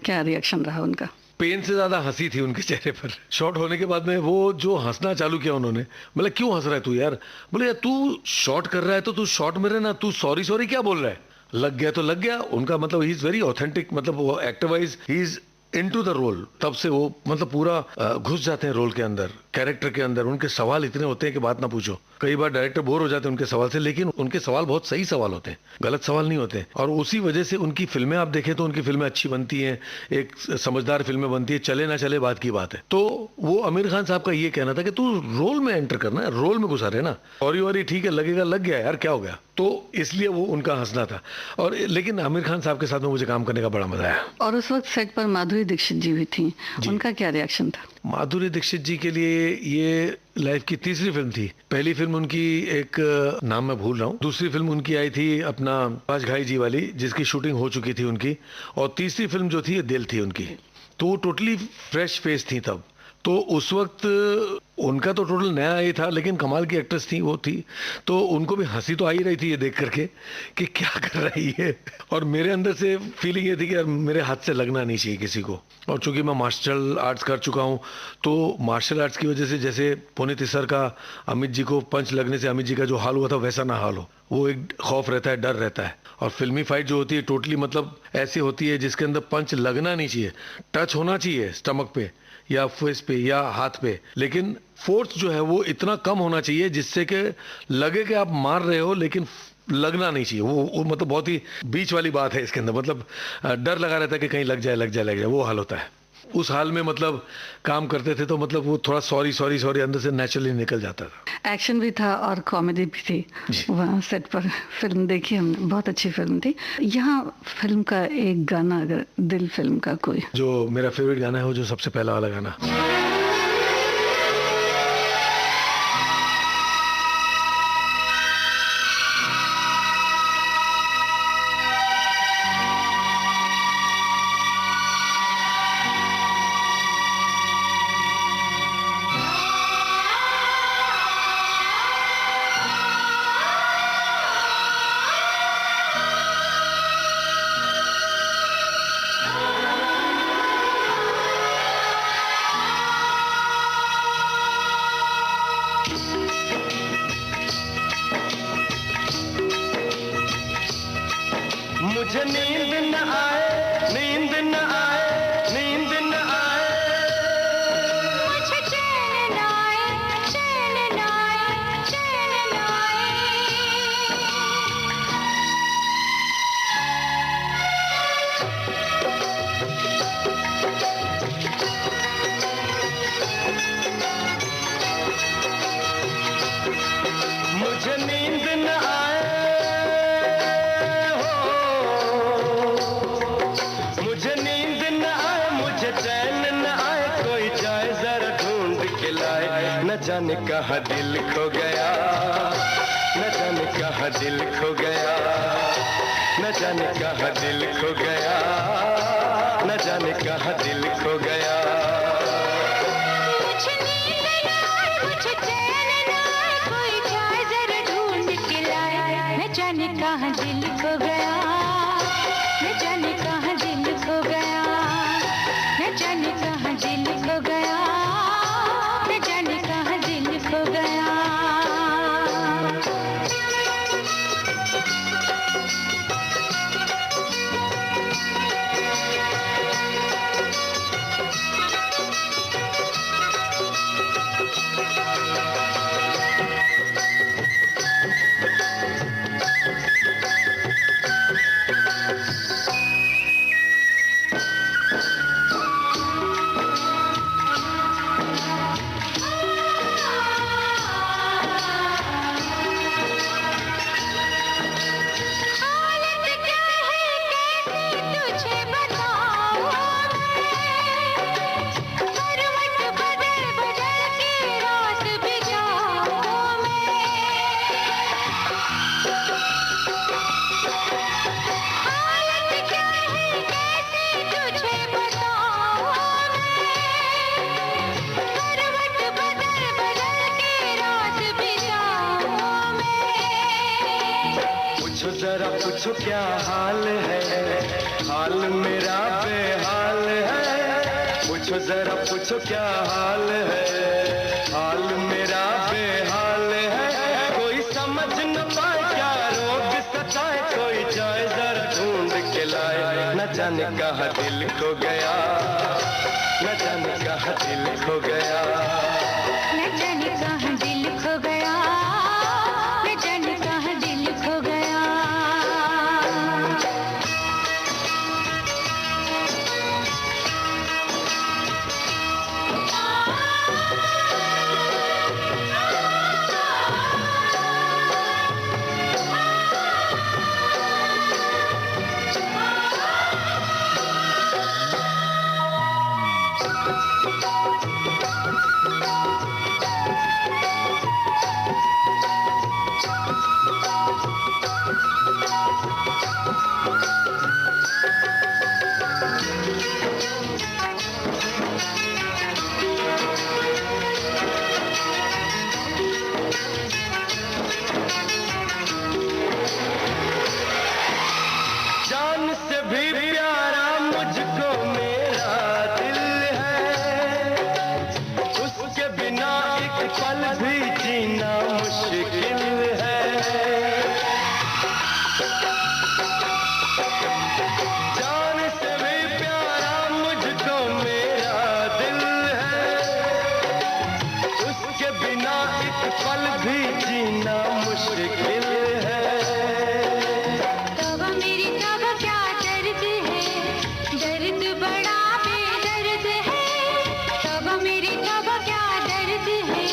क्या रिएक्शन रहा उनका? पेन से ज्यादा हंसी थी उनके चेहरे पर। शॉट होने के बाद में वो जो हंसना चालू किया उन्होंने, बोले क्यों हंस रहा है तू यार? बोले यार तू शॉट कर रहा है तो तू शॉट में रहना, तू सॉरी क्या बोल रहा है? लग गया तो लग गया। उनका मतलब ही इज वेरी ऑथेंटिक, मतलब वो actor wise he is into the role. तब से वो मतलब पूरा घुस जाते हैं रोल के अंदर, कैरेक्टर के अंदर। उनके सवाल इतने होते हैं कि बात ना पूछो। कई बार डायरेक्टर बोर हो जाते हैं उनके सवाल से, लेकिन उनके सवाल बहुत सही सवाल होते हैं, गलत सवाल नहीं होते। और उसी वजह से उनकी फिल्में आप देखें तो उनकी फिल्में अच्छी बनती हैं, एक समझदार फिल्में बनती है, चले ना चले बात की बात है। तो वो आमिर खान साहब का ये कहना था कि तू रोल में एंटर करना है, रोल में घुसा रहे ना, सॉरी ठीक है, लगेगा लग गया यार, क्या हो गया। तो इसलिए वो उनका हंसना था। और लेकिन आमिर खान साहब के साथ में मुझे काम करने का बड़ा मजा आया। और उस वक्त सेट पर माधुरी दीक्षित जी भी थी, उनका क्या रिएक्शन था? माधुरी दीक्षित जी के लिए ये लाइफ की तीसरी फिल्म थी। पहली फिल्म उनकी एक नाम मैं भूल रहा हूँ, दूसरी फिल्म उनकी आई थी अपना पांच घाई जी वाली, जिसकी शूटिंग हो चुकी थी उनकी, और तीसरी फिल्म जो थी ये दिल थी उनकी। तो वो टोटली फ्रेश फेस थी तब। तो उस वक्त उनका तो टोटल नया ही था, लेकिन कमाल की एक्ट्रेस थी वो थी। तो उनको भी हंसी तो आ ही रही थी ये देख करके कि क्या कर रही है। और मेरे अंदर से फीलिंग ये थी कि यार मेरे हाथ से लगना नहीं चाहिए किसी को। और चूंकि मैं मार्शल आर्ट्स कर चुका हूँ, तो मार्शल आर्ट्स की वजह से जैसे पुनीत इस्सर का अमित जी को पंच लगने से अमित जी का जो हाल हुआ था वैसा ना हाल हो। वो एक खौफ रहता है, डर रहता है। और फिल्मी फाइट जो होती है टोटली मतलब ऐसी होती है जिसके अंदर पंच लगना नहीं चाहिए, टच होना चाहिए स्टमक पे या फेस पे या हाथ पे, लेकिन फोर्स जो है वो इतना कम होना चाहिए जिससे कि लगे कि आप मार रहे हो लेकिन लगना नहीं चाहिए। वो मतलब बहुत ही बीच वाली बात है इसके अंदर। मतलब डर लगा रहता है कि कहीं लग जाए, वो हाल होता है। उस हाल में मतलब काम करते थे तो मतलब वो थोड़ा सॉरी अंदर से नेचुरली निकल जाता था। एक्शन भी था और कॉमेडी भी थी वहाँ सेट पर। फिल्म देखी हमने, बहुत अच्छी फिल्म थी। यहाँ फिल्म का एक गाना, अगर दिल फिल्म का कोई जो मेरा फेवरेट गाना है, वो जो सबसे पहला वाला गाना, मुझे नींद न आए, नींद न आए, नींद न आए, मुझे चैन न आए, चैन न आए, चैन न आए। मुझे नींद न आए हो, मुझे नींद न आए, मुझे चैन न आए, कोई जाए जरा ढूंढ के लाए, न जाने कहाँ दिल खो गया, न जाने कहाँ दिल खो गया, न जाने कहाँ दिल खो गया, न जाने कहाँ दिल खो गया। मुझे नींद न आए, मुझे चैन न आए, कोई जाए जरा ढूंढ के लाए, न जाने कहाँ दिल खो गया, न जाने कहाँ दिल खो गया, न जाने कहाँ दिल खो गया, न जाने कहाँ दिल खो गया। हालत क्या है कैसी तुझे बताऊं मैं, करवट बदल बदल के रात बिताऊं मैं। हालत क्या है कैसी तुझे बताऊं मैं, करवट बदल बदल के रात बिताऊं मैं। पूछो जरा पूछो क्या हाल है, हाल मेरा बेहाल है, पूछो जरा पूछो क्या हाल है, हाल मेरा बेहाल है, कोई समझ न पाए क्या रोग सताए, कोई जाए जरा ढूंढ के लाए, न जाने कहाँ दिल खो गया, न जाने कहाँ दिल खो गया। न जाने कहाँ दिल खो गया, न जाने कहाँ दिल खो गया। जान से भी प्यारा मुझको मेरा दिल है, उसके बिना एक पल भी जीना मुश्किल है। जान से भी प्यारा मुझको मेरा दिल है, उसके बिना एक पल भी जीना मुश्किल है। तब मेरी तब क्या दर्द है, दर्द बड़ा बेदर्द है। तब मेरी तब क्या दर्द है,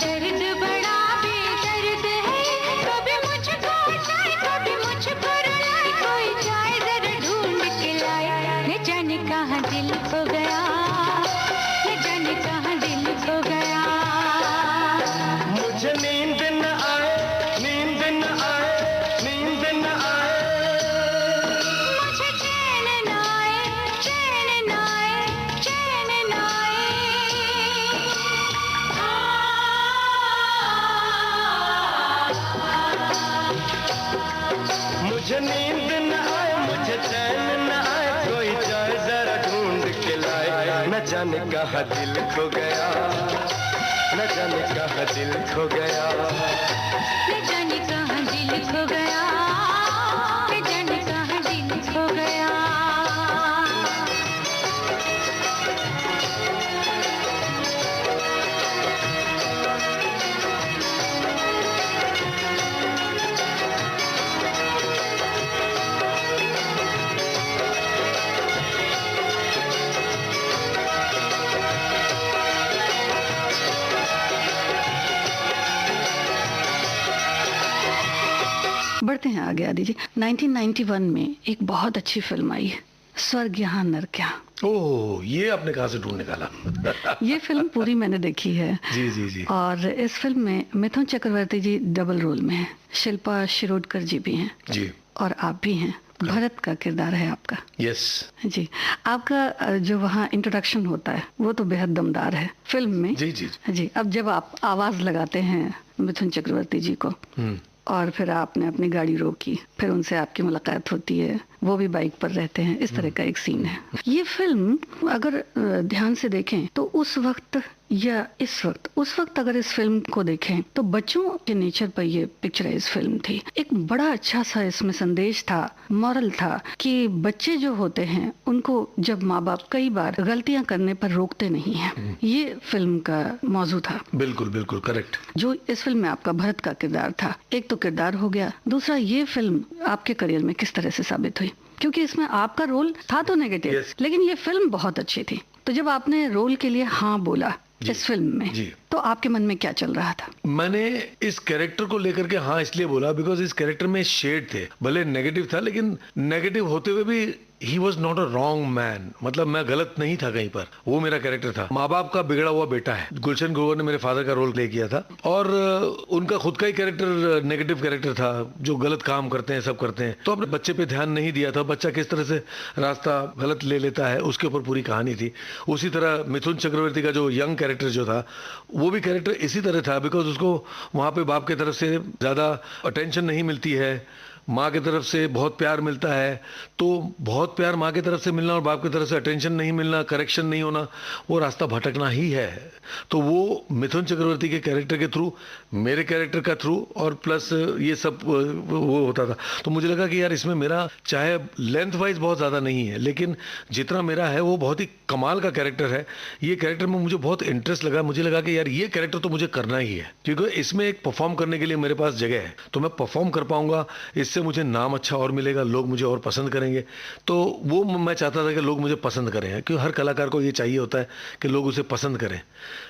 दर्द बड़ा बेदर्द है। कभी मुझको जाए, कभी मुझको रुलाए, कोई जाए जरा ढूंढ के लाए, न जाने कहाँ दिल खो गया, न जाने कहाँ दिल खो गया। मुझे नींद न आए, नींद न आए, नींद न आए, मुझे चैन न आए, चैन न आए, चैन न आए। मुझे नींद न आए, मुझे चैन न आए, कोई जाए जरा ढूंढ के लाए, न जाने कहाँ दिल खो गया, न जाने कहाँ दिल खो गया। न जाने कहाँ दिल खो गया, न जाने कहाँ दिल बढ़ते हैं आगे आदि जी। 1991 में एक बहुत अच्छी फिल्म आई है, स्वर्ग यहाँ नर्क यहाँ। ओह, ये आपने कहाँ से ढूंढ निकाला? ये फिल्म पूरी मैंने देखी है। जी जी जी। और इस फिल्म में मिथुन चक्रवर्ती जी डबल रोल में हैं, शिल्पा शिरोडकर जी भी हैं जी, और आप भी हैं। भरत का किरदार है आपका। यस जी, आपका जो वहाँ इंट्रोडक्शन होता है वो तो बेहद दमदार है फिल्म में। जी जी जी, अब जब आप आवाज लगाते हैं मिथुन चक्रवर्ती जी को और फिर आपने अपनी गाड़ी रोकी, फिर उनसे आपकी मुलाकात होती है, वो भी बाइक पर रहते हैं, इस तरह का एक सीन है। ये फिल्म अगर ध्यान से देखें तो उस वक्त या इस वक्त, उस वक्त अगर इस फिल्म को देखें तो बच्चों के नेचर पर ये पिक्चराइज फिल्म थी। एक बड़ा अच्छा सा इसमें संदेश था, मॉरल था कि बच्चे जो होते हैं उनको जब माँ बाप कई बार गलतियां करने पर रोकते नहीं हैं, ये फिल्म का मौजू था। बिल्कुल बिल्कुल करेक्ट। जो इस फिल्म में आपका भरत का किरदार था, एक तो किरदार हो गया, दूसरा ये फिल्म आपके करियर में किस तरह से साबित हुई, क्योंकि इसमें आपका रोल था तो नेगेटिव, Yes. लेकिन ये फिल्म बहुत अच्छी थी। तो जब आपने रोल के लिए हाँ बोला इस फिल्म में, जी। तो आपके मन में क्या चल रहा था? मैंने इस कैरेक्टर को लेकर के हाँ इसलिए बोला बिकॉज इस कैरेक्टर में शेड थे, भले नेगेटिव था लेकिन नेगेटिव होते हुए भी he was not a wrong man, मतलब मैं गलत नहीं था कहीं पर, वो मेरा कैरेक्टर था। माँ बाप का बिगड़ा हुआ बेटा है। गुलशन ग्रोवर ने मेरे फादर का रोल प्ले किया था और उनका खुद का ही कैरेक्टर नेगेटिव कैरेक्टर था, जो गलत काम करते हैं, सब करते हैं। तो अपने बच्चे पे ध्यान नहीं दिया था, बच्चा किस तरह से रास्ता गलत ले लेता है, उसके ऊपर पूरी कहानी थी। उसी तरह मिथुन चक्रवर्ती का जो यंग कैरेक्टर जो था, वो भी कैरेक्टर इसी तरह था बिकॉज उसको वहाँ पे बाप की तरफ से ज़्यादा अटेंशन नहीं मिलती है, माँ की तरफ से बहुत प्यार मिलता है। तो बहुत प्यार माँ की तरफ से मिलना और बाप की तरफ से अटेंशन नहीं मिलना, करेक्शन नहीं होना, वो रास्ता भटकना ही है। तो वो मिथुन चक्रवर्ती के कैरेक्टर के थ्रू, मेरे कैरेक्टर का थ्रू और प्लस ये सब वो होता था। तो मुझे लगा कि यार इसमें मेरा चाहे लेंथ वाइज बहुत ज़्यादा नहीं है, लेकिन जितना मेरा है वो बहुत ही कमाल का कैरेक्टर है। ये कैरेक्टर में मुझे बहुत इंटरेस्ट लगा। मुझे लगा कि यार ये कैरेक्टर तो मुझे करना ही है, क्योंकि इसमें एक परफॉर्म करने के लिए मेरे पास जगह है, तो मैं परफॉर्म कर पाऊंगा, इससे मुझे नाम अच्छा और मिलेगा, लोग मुझे और पसंद करेंगे। तो वो मैं चाहता था कि लोग मुझे पसंद करें, क्योंकि हर कलाकार को ये चाहिए होता है कि लोग उसे पसंद करें,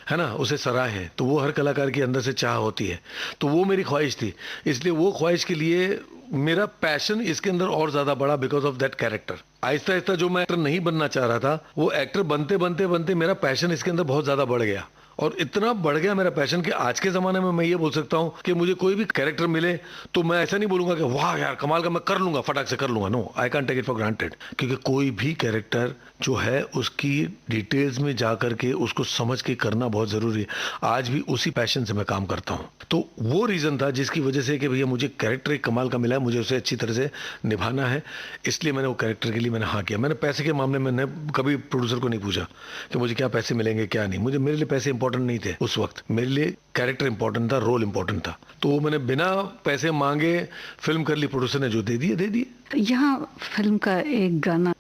है ना, उसे सराहें। तो वो हर कलाकार के अंदर से चाह होती है, तो वो मेरी ख्वाहिश थी। इसलिए वो ख्वाहिश के लिए मेरा पैशन इसके अंदर और ज्यादा बढ़ा because of that character. Aahista Aahista जो मैं एक्टर नहीं बनना चाह रहा था, वो एक्टर बनते बनते बनते मेरा पैशन इसके अंदर बहुत ज्यादा बढ़ गया। और इतना बढ़ गया मेरा पैशन कि आज के ज़माने में मैं ये बोल सकता हूँ कि मुझे कोई भी कैरेक्टर मिले तो मैं ऐसा नहीं बोलूँगा कि वाह यार कमाल का, मैं कर लूँगा, फटाक से कर लूँगा। No, I can't take it for granted, क्योंकि कोई भी कैरेक्टर जो है उसकी डिटेल्स में जा करके उसको समझ के करना बहुत ज़रूरी है। आज भी उसी पैशन से मैं काम करता हूँ। तो वो रीज़न था जिसकी वजह से कि भैया मुझे कैरेक्टर एक कमाल का मिला है, मुझे उसे अच्छी तरह से निभाना है, इसलिए मैंने वो कैरेक्टर के लिए मैंने हाँ किया। मैंने पैसे के मामले में मैंने कभी प्रोड्यूसर को नहीं पूछा कि मुझे क्या पैसे मिलेंगे क्या नहीं। मेरे लिए पैसे इंपॉर्टेंट नहीं थे उस वक्त, मेरे लिए कैरेक्टर इंपॉर्टेंट था, रोल इंपॉर्टेंट था। तो वो मैंने बिना पैसे मांगे फिल्म कर ली, प्रोड्यूसर ने जो दे दिए। यहाँ फिल्म का एक गाना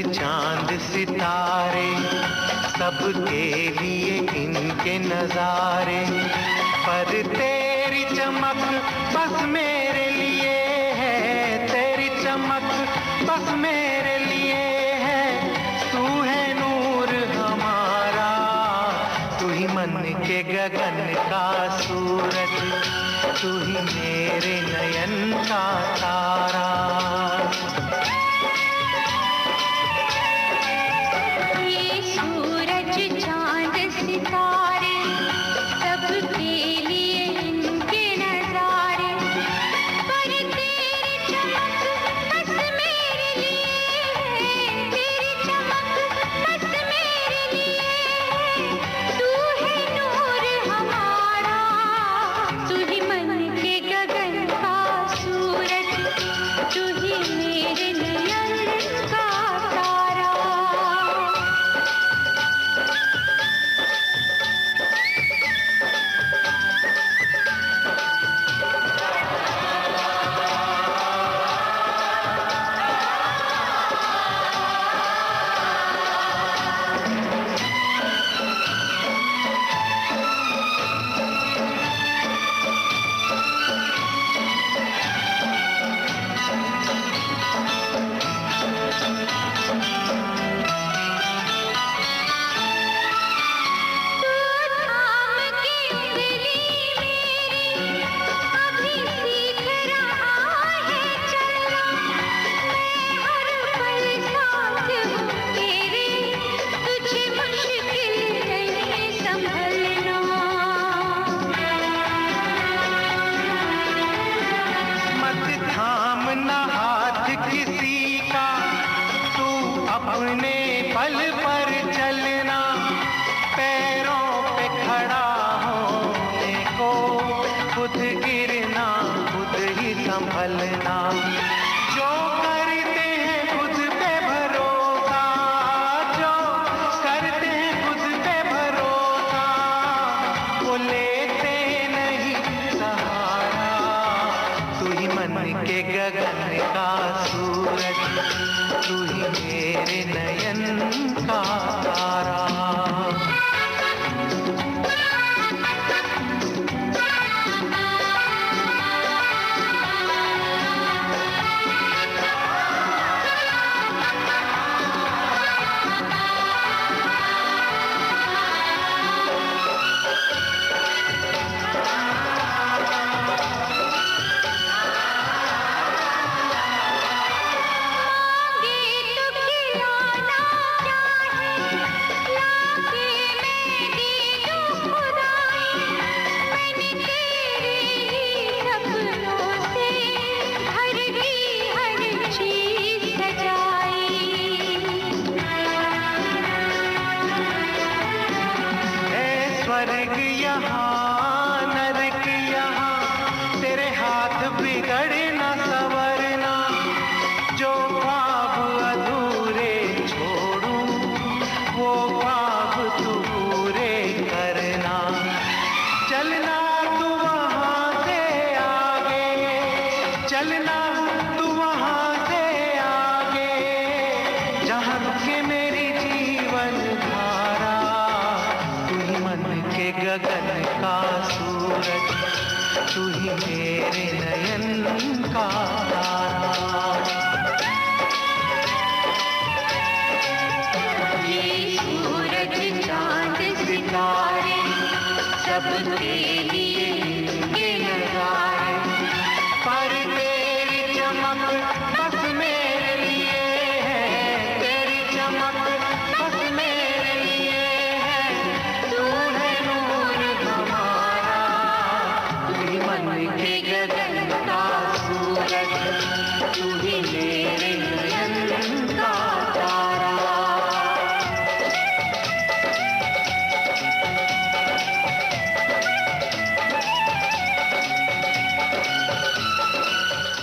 चांद सितारे सबके लिए इनके नजारे, पर तेरी चमक बस मेरे लिए है, तेरी चमक बस मेरे लिए है। तू है नूर हमारा, तू ही मन के गगन का सूरज, तू ही मेरे नयन का तारा। तू ही पल पर चलना, पैरों पे खड़ा होने को, खुद गिरना खुद ही संभलना, जो करते हैं खुद पे भरोसा, जो करते हैं खुद पे भरोसा, वो लेते नहीं सहारा, तू ही मन के गगन का सूरज, तू ही मेरे नयन का तारा। स्वर्ग यहाँ नरक यहाँ, तेरे हाथ बिगड़ना संवरना, जो ख्वाब अधूरे छोड़ूं, वो ख्वाब तू पूरे करना, चलना तू वहाँ से आगे, चलना तू वहाँ से आगे, जहाँ के मेरी जीवन धारा, के गगन का सूरज, तू ही मेरे नयन का तारा। ये सूरज चांद सितारे सब तेरे लिए नजारे, पर तेरी चमक बस मेरे लिए है, तेरी चमक बस मेरे लिए है, तू है नूर हमारा, तू ही मन के गगन का सूरज, तू ही मेरे नयन का तारा।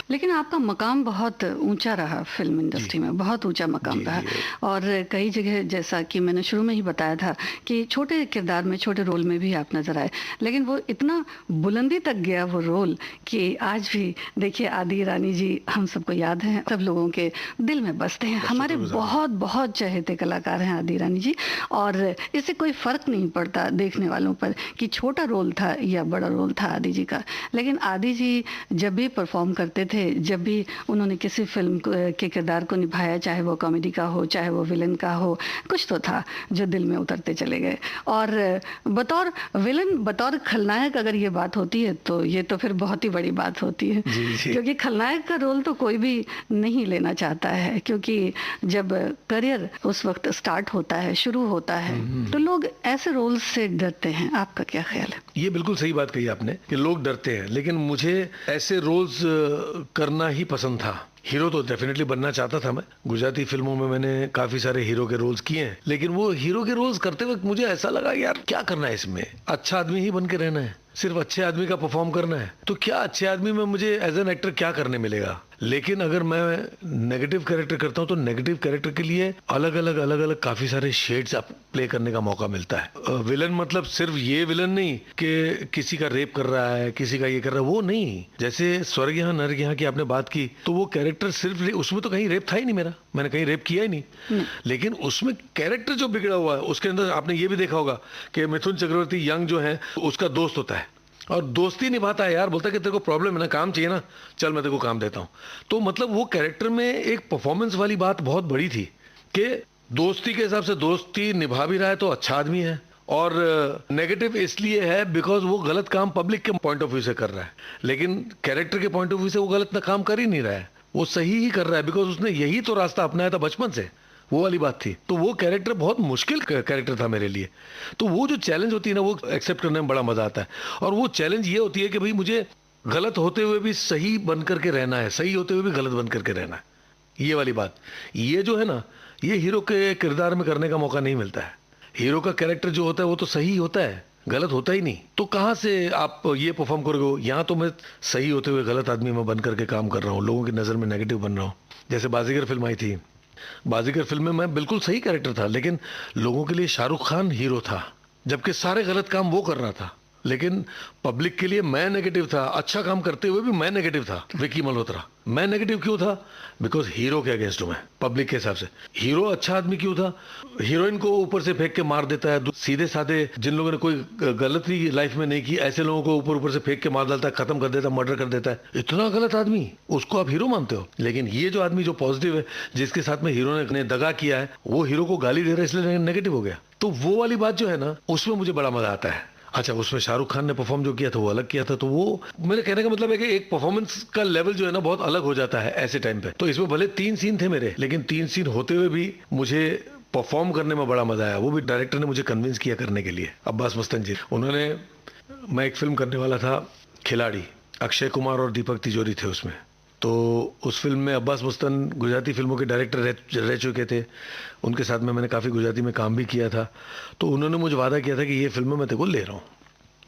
लेकिन आपका मकाम बहुत ऊंचा रहा फिल्म इंडस्ट्री में, बहुत ऊंचा मकाम रहा। और कई जगह, जैसा कि मैंने शुरू में ही बताया था, कि छोटे किरदार में, छोटे रोल में भी आप नजर आए, लेकिन वो इतना बुलंदी तक गया वो रोल कि आज भी देखिए आदि ईरानी जी हम सबको याद हैं, सब लोगों के दिल में बसते हैं। हमारे बहुत बहुत चहेते कलाकार हैं आदि ईरानी जी, और इससे कोई फर्क नहीं पड़ता देखने वालों पर कि छोटा रोल था या बड़ा रोल था आदि जी का। लेकिन आदि जी जब भी परफॉर्म करते थे, जब भी उन्होंने किसी फिल्म के किरदार को निभाया, चाहे वो कॉमेडी का हो, चाहे वो विलन का हो, कुछ तो था जो दिल में उतरते चले गए। और बतौर विलन, बतौर खलनायक अगर ये बात होती है तो ये तो फिर बहुत ही बड़ी बात होती है, क्योंकि खलनायक का रोल तो कोई भी नहीं लेना चाहता है, क्योंकि जब करियर उस वक्त स्टार्ट होता है, शुरू होता है, तो लोग ऐसे रोल से डरते हैं। आपका क्या ख्याल है? ये बिल्कुल सही बात कही आपने कि लोग डरते हैं, लेकिन मुझे ऐसे रोल्स करना ही पसंद था। हीरो तो डेफिनेटली बनना चाहता था मैं। गुजराती फिल्मों में मैंने काफी सारे हीरो के रोल्स किए हैं, लेकिन वो हीरो के रोल्स करते वक्त मुझे ऐसा लगा यार क्या करना है इसमें, अच्छा आदमी ही बन के रहना है, सिर्फ अच्छे आदमी का परफॉर्म करना है, तो क्या अच्छे आदमी में मुझे एज एन एक्टर क्या करने मिलेगा। लेकिन अगर मैं नेगेटिव कैरेक्टर करता हूं तो नेगेटिव कैरेक्टर के लिए अलग अलग काफी सारे शेड्स प्ले करने का मौका मिलता है। विलन मतलब सिर्फ ये विलन नहीं कि किसी का रेप कर रहा है, किसी का ये कर रहा है, वो नहीं। जैसे स्वर्ग यहाँ नर्क यहाँ की आपने बात की, तो वो कैरेक्टर सिर्फ, उसमें तो कहीं रेप था ही नहीं मेरा, मैंने कहीं रेप किया ही नहीं, लेकिन उसमें कैरेक्टर जो बिगड़ा हुआ है उसके अंदर आपने ये भी देखा होगा कि मिथुन चक्रवर्ती यंग जो है उसका दोस्त होता है और दोस्ती निभाता है यार, बोलता है कि तेरे को प्रॉब्लम है ना, काम चाहिए ना, चल मैं तेरे को काम देता हूँ। तो मतलब वो कैरेक्टर में एक परफॉर्मेंस वाली बात बहुत बड़ी थी कि दोस्ती के हिसाब से दोस्ती निभा भी रहा है तो अच्छा आदमी है, और नेगेटिव इसलिए है बिकॉज वो गलत काम पब्लिक के पॉइंट ऑफ व्यू से कर रहा है, लेकिन कैरेक्टर के पॉइंट ऑफ व्यू से वो गलत काम कर ही नहीं रहा है, वो सही ही कर रहा है बिकॉज उसने यही तो रास्ता अपनाया था बचपन से, वो वाली बात थी। तो वो कैरेक्टर बहुत मुश्किल कैरेक्टर था मेरे लिए। तो वो जो चैलेंज होती है ना, वो एक्सेप्ट करने में बड़ा मजा आता है। और वो चैलेंज ये होती है कि भाई मुझे गलत होते हुए भी सही बन करके रहना है, सही होते हुए भी गलत बन करके रहना है। ये वाली बात, ये जो है ना, ये हीरो के किरदार में करने का मौका नहीं मिलता है। हीरो का कैरेक्टर जो होता है वो तो सही होता है, गलत होता ही नहीं। तो कहाँ से आप ये परफॉर्म करोगे? यहाँ तो मैं सही होते हुए गलत आदमी में बन करके काम कर रहा हूँ, लोगों की नज़र में नेगेटिव बन रहा हूँ। जैसे बाजीगर फिल्म आई थी, बाजीगर फिल्म में मैं बिल्कुल सही कैरेक्टर था, लेकिन लोगों के लिए शाहरुख खान हीरो था, जबकि सारे गलत काम वो कर रहा था। लेकिन पब्लिक के लिए मैं नेगेटिव था, अच्छा काम करते हुए भी मैं नेगेटिव था। विकी मल्होत्रा, मैं नेगेटिव क्यों था? बिकॉज हीरो के अगेंस्ट हूं मैं, पब्लिक के हिसाब से। हीरो अच्छा आदमी क्यों था? हीरोइन को ऊपर से फेंक के मार देता है, सीधे साधे जिन लोगों ने कोई गलती लाइफ में नहीं की, ऐसे लोगों को ऊपर से फेंक के मार डालता है, खत्म कर देता है, मर्डर कर देता है। इतना गलत आदमी, उसको आप हीरो मानते हो? लेकिन ये जो आदमी जो पॉजिटिव है, जिसके साथ में हीरो ने दगा किया है, वो हीरो को गाली दे रहा है, इसलिए नेगेटिव हो गया। तो वो वाली बात जो है ना, उसमें मुझे बड़ा मजा आता है। अच्छा, उसमें शाहरुख खान ने परफॉर्म जो किया था वो अलग किया था, तो वो मेरे कहने का मतलब है कि एक परफॉर्मेंस का लेवल जो है ना बहुत अलग हो जाता है ऐसे टाइम पे। तो इसमें भले 3 सीन थे मेरे, लेकिन 3 सीन होते हुए भी मुझे परफॉर्म करने में बड़ा मजा आया। वो भी डायरेक्टर ने मुझे कन्विंस किया करने के लिए, अब्बास मस्तन जी। उन्होंने, मैं एक फिल्म करने वाला था खिलाड़ी, अक्षय कुमार और दीपक तिजोरी थे उसमें। तो उस फिल्म में अब्बास मस्तन गुजराती फिल्मों के डायरेक्टर रह चुके थे, उनके साथ में मैंने काफ़ी गुजराती में काम भी किया था। तो उन्होंने मुझे वादा किया था कि ये फिल्म मैं तेरे को ले रहा हूँ।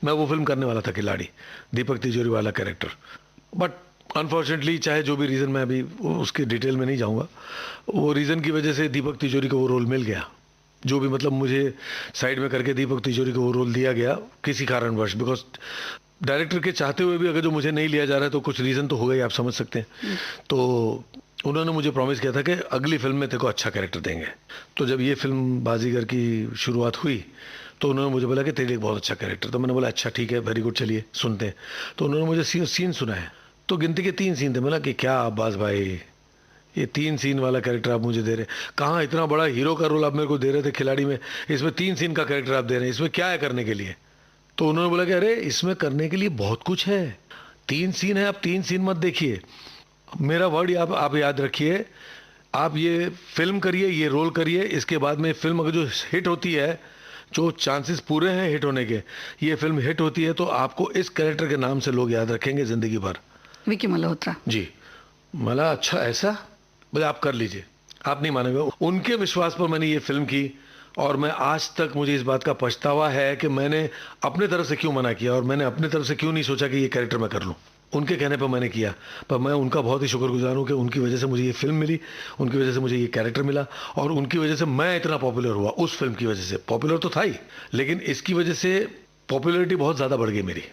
मैं वो फिल्म करने वाला था खिलाड़ी, दीपक तिजोरी वाला कैरेक्टर। बट अनफॉर्चुनेटली, चाहे जो भी रीज़न, मैं अभी उसके डिटेल में नहीं जाऊँगा, वो रीज़न की वजह से दीपक तिजोरी को वो रोल मिल गया। जो भी मतलब मुझे साइड में करके दीपक तिजोरी को वो रोल दिया गया किसी कारणवश, बिकॉज डायरेक्टर के चाहते हुए भी अगर जो मुझे नहीं लिया जा रहा है तो कुछ रीज़न तो होगा ही, आप समझ सकते हैं। तो उन्होंने मुझे प्रॉमिस किया था कि अगली फिल्म में तेरे को अच्छा कैरेक्टर देंगे। तो जब ये फिल्म बाजीगर की शुरुआत हुई तो उन्होंने मुझे बोला कि तेरे लिए बहुत अच्छा कैरेक्टर। तो मैंने बोला अच्छा ठीक है, वेरी गुड, चलिए सुनते हैं। तो उन्होंने मुझे सीन सुनाए, तो गिनती के 3 सीन थे। बोला कि क्या अब्बास भाई, ये 3 सीन वाला कैरेक्टर आप मुझे दे रहे, कहाँ इतना बड़ा हीरो का रोल आप मेरे को दे रहे थे खिलाड़ी में, इसमें 3 सीन का कैरेक्टर आप दे रहे हैं, इसमें क्या है करने के लिए? तो उन्होंने बोला कि अरे इसमें करने के लिए बहुत कुछ है, 3 सीन है, आप 3 सीन मत देखिए, मेरा वर्ड आप याद रखिए, आप ये फिल्म करिए, ये रोल करिए, इसके बाद में फिल्म अगर जो हिट होती है, जो चांसेस पूरे हैं हिट होने के, ये फिल्म हिट होती है तो आपको इस कैरेक्टर के नाम से लोग याद रखेंगे जिंदगी भर। विकी मल्होत्रा जी। मला अच्छा ऐसा, बोले आप कर लीजिए, आप नहीं मानेंगे। उनके विश्वास पर मैंने ये फिल्म की, और मैं आज तक मुझे इस बात का पछतावा है कि मैंने अपने तरफ से क्यों मना किया, और मैंने अपने तरफ से क्यों नहीं सोचा कि ये कैरेक्टर मैं कर लूँ। उनके कहने पर मैंने किया, पर मैं उनका बहुत ही शुक्रगुजार हूँ कि उनकी वजह से मुझे ये फिल्म मिली, उनकी वजह से मुझे ये कैरेक्टर मिला, और उनकी वजह से मैं इतना पॉपुलर हुआ। उस फिल्म की वजह से पॉपुलर तो था ही, लेकिन इसकी वजह से पॉपुलैरिटी बहुत ज़्यादा बढ़ गई मेरी,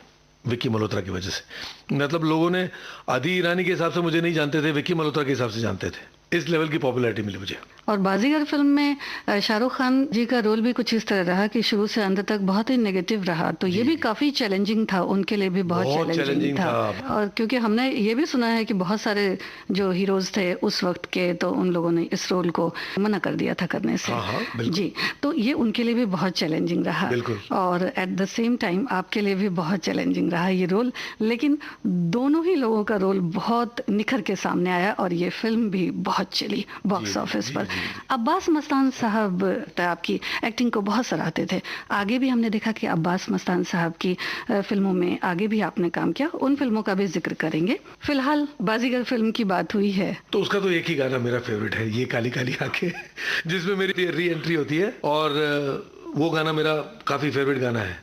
विक्की मल्होत्रा की वजह से। मतलब लोगों ने आदि ईरानी के हिसाब से मुझे नहीं जानते थे, विक्की मल्होत्रा के हिसाब से जानते थे। इस लेवल की पॉपुलैरिटी मिली मुझे। और बाजीगर फिल्म में शाहरुख खान जी का रोल भी कुछ इस तरह रहा कि शुरू से अंत तक बहुत ही नेगेटिव रहा, तो ये भी काफी चैलेंजिंग था उनके लिए भी, बहुत चैलेंजिंग था। और क्योंकि हमने ये भी सुना है कि बहुत सारे जो हीरोज थे उस वक्त के, तो उन लोगों ने इस रोल को मना कर दिया था करने से। जी, तो ये उनके लिए भी बहुत चैलेंजिंग रहा, और एट द सेम टाइम आपके लिए भी बहुत चैलेंजिंग रहा ये रोल। लेकिन दोनों ही लोगों का रोल बहुत निखर के सामने आया, और ये फिल्म भी बहुत चली बॉक्स ऑफिस पर। अब्बास मस्तान साहब आपकी एक्टिंग को बहुत सराहते थे, आगे भी हमने देखा कि अब्बास मस्तान साहब की फिल्मों में आगे भी आपने काम किया, उन फिल्मों का भी जिक्र करेंगे। फिलहाल बाजीगर फिल्म की बात हुई है तो उसका तो एक ही गाना मेरा फेवरेट है, ये काली काली आंखें, जिसमें मेरी री एंट्री होती है, और वो गाना मेरा काफी फेवरेट गाना है।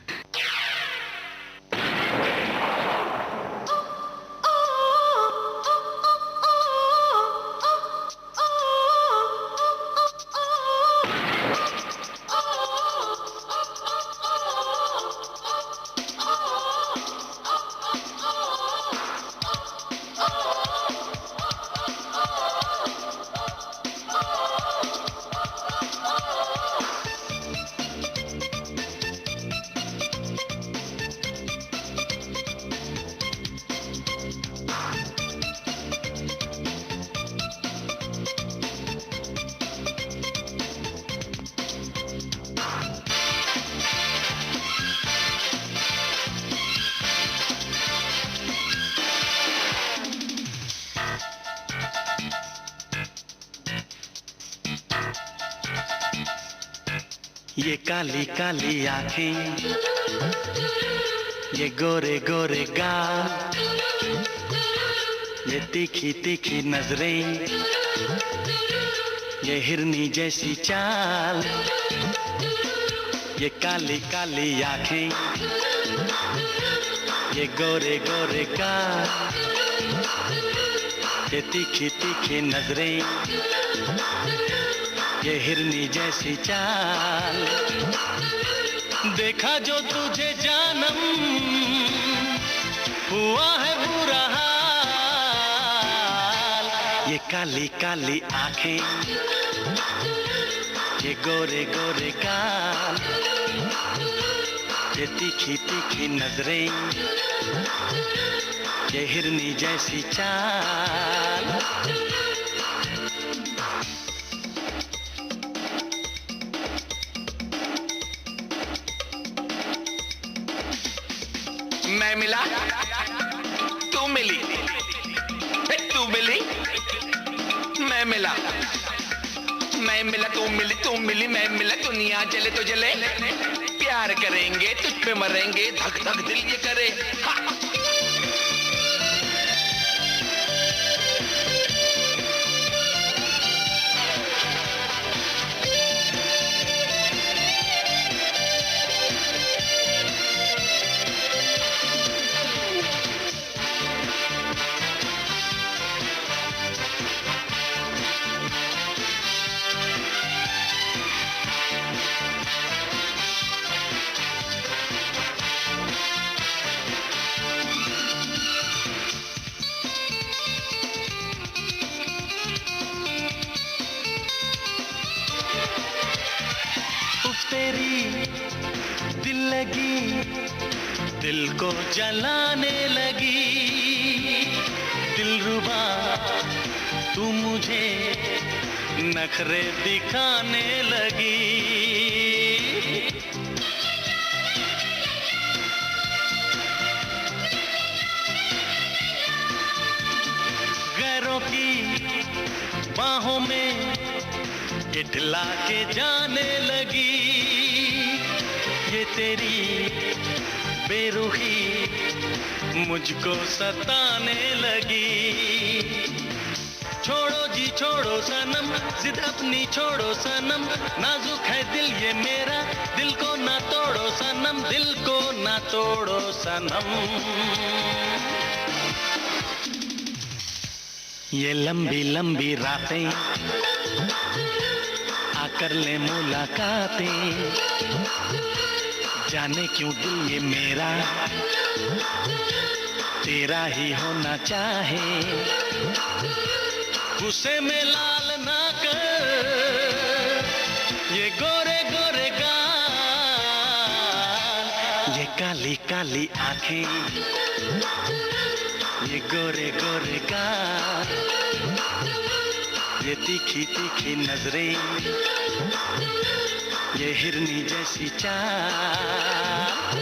ये काली काली आंखें, ये गोरे गोरे गाल, ये तीखी तीखी नजरें, ये हिरनी जैसी चाल, ये काली काली आंखें, ये गोरे गोरे गाल, ये तीखी तीखी नजरें, ये हिरनी जैसी चाल, देखा जो तुझे जानम हुआ है बुरा हाल, ये काली काली आंखें, ये गोरे गोरे गाल, ये तीखी तीखी नजरें, ये हिरनी जैसी चाल। मैं मिला, तू मिली, तू मिली, मैं मिला, मैं मिला, तू मिली, मैं मिला, दुनिया चले तो जले, प्यार करेंगे तुझ पे मरेंगे, धक धक दिल ये करे। तेरी दिल लगी, दिल को जलाने लगी, दिलरुबा तू मुझे नखरे दिखाने लगी। गैरों की बाहों में इठला के जाने लगी, ये तेरी बेरुखी मुझको सताने लगी। छोड़ो जी छोड़ो सनम, जिद अपनी छोड़ो सनम, नाजुक है दिल ये मेरा, दिल को ना तोड़ो सनम, दिल को ना तोड़ो सनम। ये लंबी लंबी रातें आकर ले मुलाकातें, जाने क्यों दिल ये मेरा तेरा ही होना चाहे। गुस्से में लाल ना कर ये गोरे गोरे गाल, ये काली काली आंखें, ये गोरे गोरे गाल, ये तीखी तीखी नजरें, ये हिरनी जैसी चाल।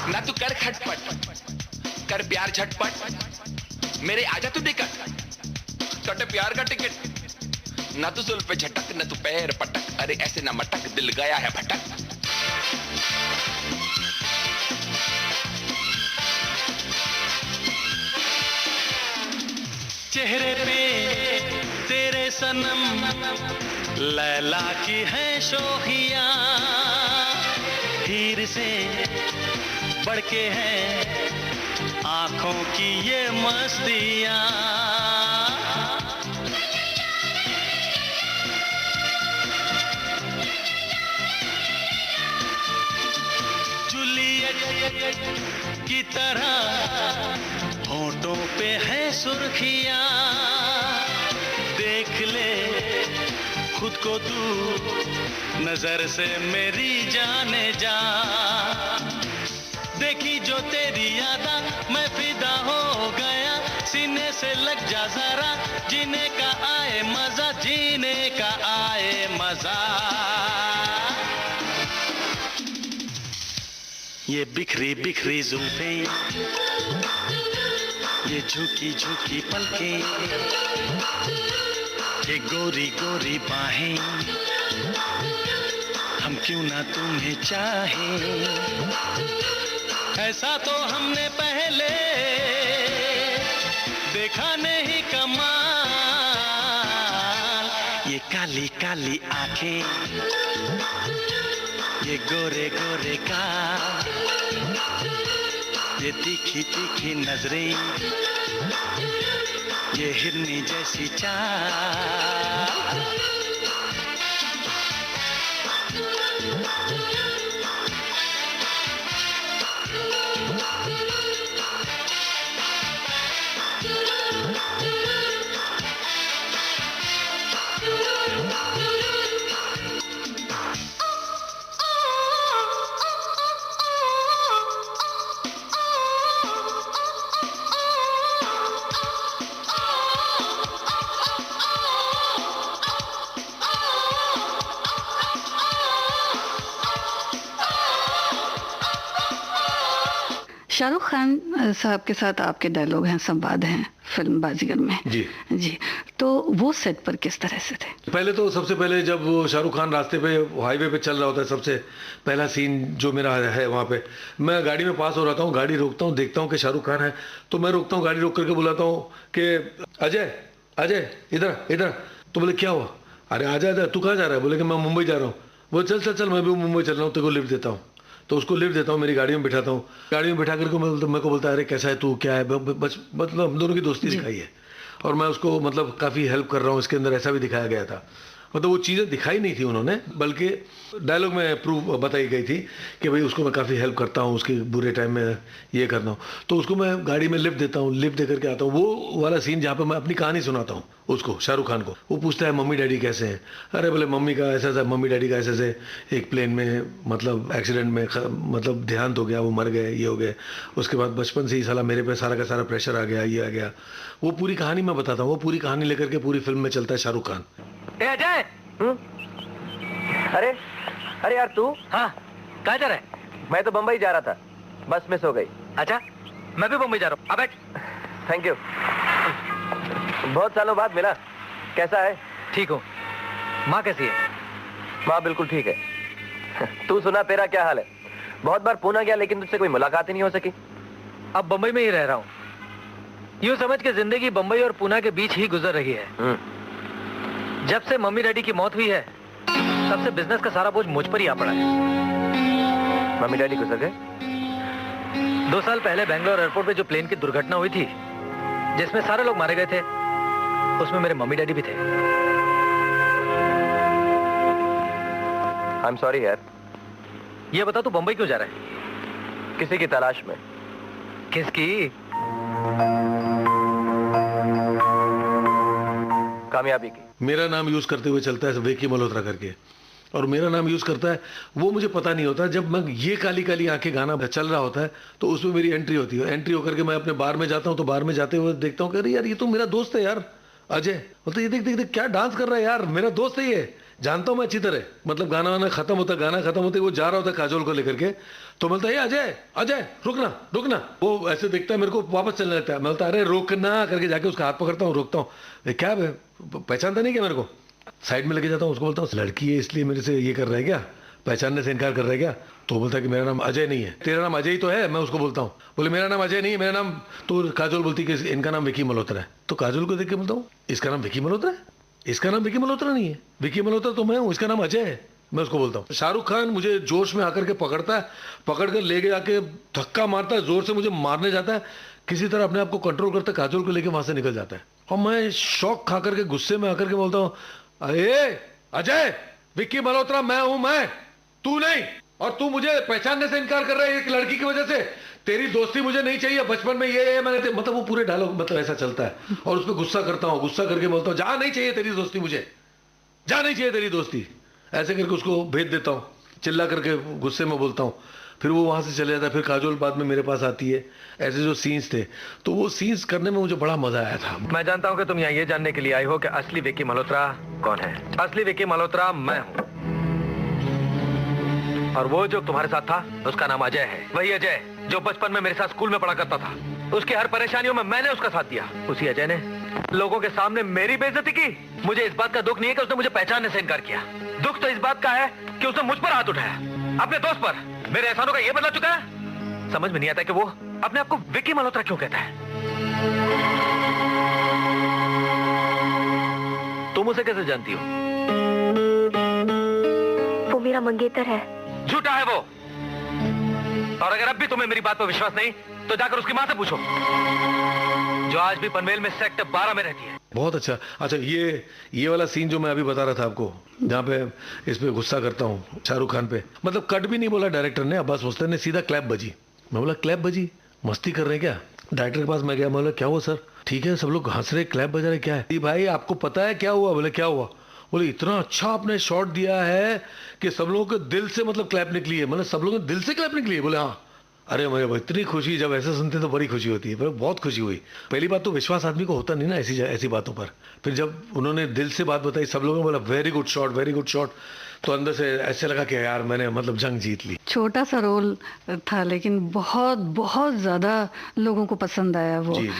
ना तू कर खटपट, कर प्यार झटपट, मेरे आजा तू टिकट, कटे प्यार का टिकट। ना तू जुल्फ पे झटक, ना तू पैर पटक, अरे ऐसे ना मटक, दिल गया है भटक। चेहरे पे तेरे सनम लैला की है शोखियां, हीर से बढ़ के है आंखों की ये मस्तियां। जूलियट की तरह होठों पे है सुर्खियां, देख ले खुद को तू नजर से मेरी जाने जा। जा जरा, जीने का आए मजा, जीने का आए मजा। ये बिखरी बिखरी जुल्फे, ये झुकी झुकी पलकें, ये गोरी गोरी बाहें, हम क्यों ना तुम्हें चाहें, ऐसा तो हमने पहले देखा नहीं कमाल। ये काली काली आंखें, ये गोरे गोरे गाल, ये तीखी तीखी नजरें, ये हिरनी जैसी चाल। शाहरुख खान साहब के साथ आपके डायलॉग हैं, संवाद हैं फिल्म बाजीगर में। जी जी, तो वो सेट पर किस तरह से थे? पहले तो सबसे पहले जब वो शाहरुख खान रास्ते पे हाईवे पे चल रहा होता है, सबसे पहला सीन जो मेरा है वहाँ पे, मैं गाड़ी में पास हो रहा हूँ, गाड़ी रोकता हूँ, देखता हूँ कि शाहरुख खान है, तो मैं रोकता हूँ, गाड़ी रोक करके बुलाता हूँ कि अजय अजय इधर इधर। तो बोले क्या हुआ? अरे आजा, तू कहाँ जा रहा है? बोले कि मैं मुंबई जा रहा हूँ। बोले चल चल चल, मैं भी मुंबई चल रहा हूँ, तेरे को लिफ्ट देता हूँ। तो उसको लिफ्ट देता हूँ, मेरी गाड़ी में बिठाता हूँ, गाड़ी में बिठा करके मेरे को बोलता है अरे कैसा है तू, क्या है, बस मतलब हम दोनों की दोस्ती दिखाई है और मैं उसको मतलब काफ़ी हेल्प कर रहा हूँ। इसके अंदर ऐसा भी दिखाया गया था, मतलब वो चीज़ें दिखाई नहीं थी उन्होंने, बल्कि डायलॉग में प्रूफ बताई गई थी कि भाई उसको मैं काफ़ी हेल्प करता हूँ, उसके बुरे टाइम में ये करता हूँ। तो उसको मैं गाड़ी में लिफ्ट देता हूँ, लिफ्ट दे करके आता हूँ। वो वाला सीन जहाँ पे मैं अपनी कहानी सुनाता हूँ उसको, शाहरुख खान को, वो पूछता है मम्मी डैडी कैसे हैं? अरे बोले मम्मी का ऐसा ऐसा, मम्मी डैडी का ऐसे ऐसे, एक प्लेन में मतलब एक्सीडेंट में मतलब देहांत हो गया, वो मर गए, ये हो गए। उसके बाद बचपन से ही साला मेरे पे सारा का सारा प्रेशर आ गया, ये आ गया। वो पूरी कहानी मैं बताता हूँ, वो पूरी कहानी लेकर के पूरी फिल्म में चलता है शाहरुख खान। अजय, अरे अरे यार तू, हाँ कहाँ जा रहा है? मैं तो बम्बई जा रहा था, बस मिस हो गई। अच्छा, मैं भी बम्बई जा रहा हूँ, अब बैठ। थैंक यू, बहुत सालों बाद मिला। कैसा है? ठीक हूँ। माँ कैसी है? माँ बिल्कुल ठीक है। तू सुना, तेरा क्या हाल है? बहुत बार पूना गया लेकिन तुझसे कोई मुलाकात ही नहीं हो सकी। अब बम्बई में ही रह रहा हूँ, यूँ समझ के जिंदगी बम्बई और पूना के बीच ही गुजर रही है। जब से मम्मी डैडी की मौत हुई है तब से बिजनेस का सारा बोझ मुझ पर ही आ पड़ा है। मम्मी डैडी गुजर गए? 2 साल पहले बेंगलोर एयरपोर्ट पे जो प्लेन की दुर्घटना हुई थी जिसमें सारे लोग मारे गए थे, उसमें मेरे मम्मी डैडी भी थे। आई एम सॉरी यार। ये बता तू बंबई क्यों जा रहा है? किसी की तलाश में। किसकी? कामयाबी की। मेरा नाम यूज करते हुए चलता है विकी मल्होत्रा करके, और मेरा नाम यूज करता है, वो मुझे पता नहीं होता। जब मैं ये काली काली आंखें गाना चल रहा होता है तो उसमें मेरी एंट्री होती है। एंट्री होकर के मैं अपने बार में जाता हूँ, तो बार में जाते हुए देखता हूँ कि अरे यार ये तो मेरा दोस्त है यार अजय। बोलते ये देख देख देख क्या डांस कर रहा है यार, मेरा दोस्त है ये, जानता हूँ मैं अच्छी तरह। मतलब गाना वाना खत्म होता, गाना खत्म होते वो जा रहा होता काजोल को लेकर के, तो बोलता है अजय अजय रुकना रुकना। वो ऐसे देखता है मेरे को, वापस चलने लगता है। मैं बोलता अरे रोकना करके जाके उसका हाथ पकड़ता हूँ, रोकता हूँ। क्या पहचानता नहीं क्या मेरे को? साइड में लेके जाता हूँ, उसको बोलता हूँ लड़की है इसलिए मेरे से ये कर रहा है क्या, पहचानने से इनकार कर रहा है क्या? तो बोलता है कि मेरा नाम अजय नहीं है। तेरा नाम अजय ही तो है। मैं उसको बोलता हूँ, बोले मेरा नाम अजय नहीं है, मेरा नाम। तो काजोल बोलती कि इनका नाम विकी मल्होत्रा है। तो काजोल को देख के बोलता हूँ इसका नाम विकी मल्होत्रा है? इसका नाम विकी मल्होत्रा नहीं है, विकी मल्होत्रा तो मैं हूँ, इसका नाम अजय है। मैं उसको बोलता हूँ। शाहरुख खान मुझे जोश में आकर के पकड़ता है, पकड़ कर ले जाके धक्का मारता है, जोर से मुझे मारने जाता है, किसी तरह अपने आप को कंट्रोल करता है, काजोल को लेके वहां से निकल जाता है। और मैं शौक खा करके गुस्से में आकर के बोलता हूँ अरे अजय, विक्की मल्होत्रा मैं हूं, मैं, तू नहीं। और तू मुझे पहचानने से इनकार कर रहा है एक लड़की की वजह से। तेरी दोस्ती मुझे नहीं चाहिए, बचपन में ये मैंने मतलब वो पूरे डायलॉग मतलब ऐसा चलता है। और उस पर गुस्सा करता हूँ, गुस्सा करके बोलता हूँ जा नहीं चाहिए तेरी दोस्ती मुझे, जा नहीं चाहिए तेरी दोस्ती। ऐसे करके उसको भेज देता हूँ, चिल्ला करके गुस्से में बोलता हूँ। फिर वो वहाँ से चले जाता है, फिर काजोल बाद में मेरे पास आती है, ऐसे जो सीन्स थे, तो वो सीन्स करने में मुझे बड़ा मजा आया था। मैं जानता हूँ कि तुम यहाँ ये जानने के लिए आई हो कि असली विक्की मल्होत्रा कौन है। असली विक्की मल्होत्रा मैं हूँ, और वो जो तुम्हारे साथ था उसका नाम अजय है। वही अजय जो बचपन में मेरे साथ स्कूल में पढ़ा करता था। उसकी हर परेशानियों में मैंने उसका साथ दिया। उसी अजय ने लोगों के सामने मेरी बेइज्जती की। मुझे इस बात का दुख नहीं है कि उसने मुझे पहचानने से इनकार किया, दुख तो इस बात का है कि उसने मुझ पर हाथ उठाया, अपने दोस्त पर। मेरे एहसानों का ये बदला चुका है। समझ में नहीं आता कि वो अपने आप को विक्की मल्होत्रा क्यों कहता है। तुम उसे कैसे जानती हो? वो मेरा मंगेतर है। झूठा है वो। और अगर अब भी तुम्हें मेरी बात पर विश्वास नहीं तो जाकर उसकी मां से पूछो, जो आज भी पनवेल में सेक्टर 12 में रहती है। बहुत अच्छा। अच्छा, ये वाला सीन जो मैं अभी बता रहा था आपको, जहाँ पे इस पे गुस्सा करता हूँ शाहरुख खान पे, मतलब कट भी नहीं बोला डायरेक्टर ने, अब्बास मुस्तफा ने, सीधा क्लैप बजी। मैं बोला क्लैप बजी, मस्ती कर रहे हैं क्या? डायरेक्टर के पास मैं गया, मैं बोला क्या हुआ सर? ठीक है, सब लोग हंस रहे, क्लैप बजा रहे, क्या है भाई आपको पता है क्या हुआ? बोले क्या हुआ? बोले इतना अच्छा आपने शॉट दिया है कि सब लोगों के दिल से मतलब क्लैप निकली है, मतलब सब लोगों के दिल से क्लैप निकली है। बोले हाँ। अरे मुझे इतनी खुशी, जब ऐसा सुनते तो बड़ी खुशी होती है, पर बहुत खुशी हुई। पहली बात तो विश्वास आदमी को होता नहीं ना ऐसी बातों पर। फिर जब उन्होंने दिल से बात बताई, सब लोगों ने बोला very good shot, very good shot, तो अंदर से ऐसे लगा कि यार मैंने मतलब जंग जीत ली। छोटा सा रोल था लेकिन बहुत बहुत ज्यादा लोगों को पसंद आया वो। जी।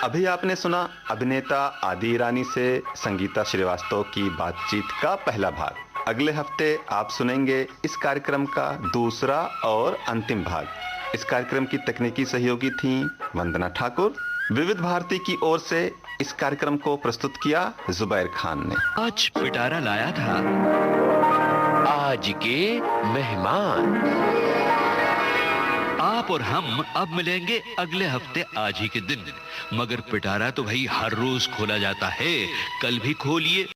अभी आपने सुना अभिनेता आदि ईरानी से संगीता श्रीवास्तव की बातचीत का पहला भाग। अगले हफ्ते आप सुनेंगे इस कार्यक्रम का दूसरा और अंतिम भाग। इस कार्यक्रम की तकनीकी सहयोगी थी वंदना ठाकुर। विविध भारती की ओर से इस कार्यक्रम को प्रस्तुत किया जुबैर खान ने। आज पिटारा लाया था आज के मेहमान। आप और हम अब मिलेंगे अगले हफ्ते आज ही के दिन, मगर पिटारा तो भाई हर रोज खोला जाता है, कल भी खोलिए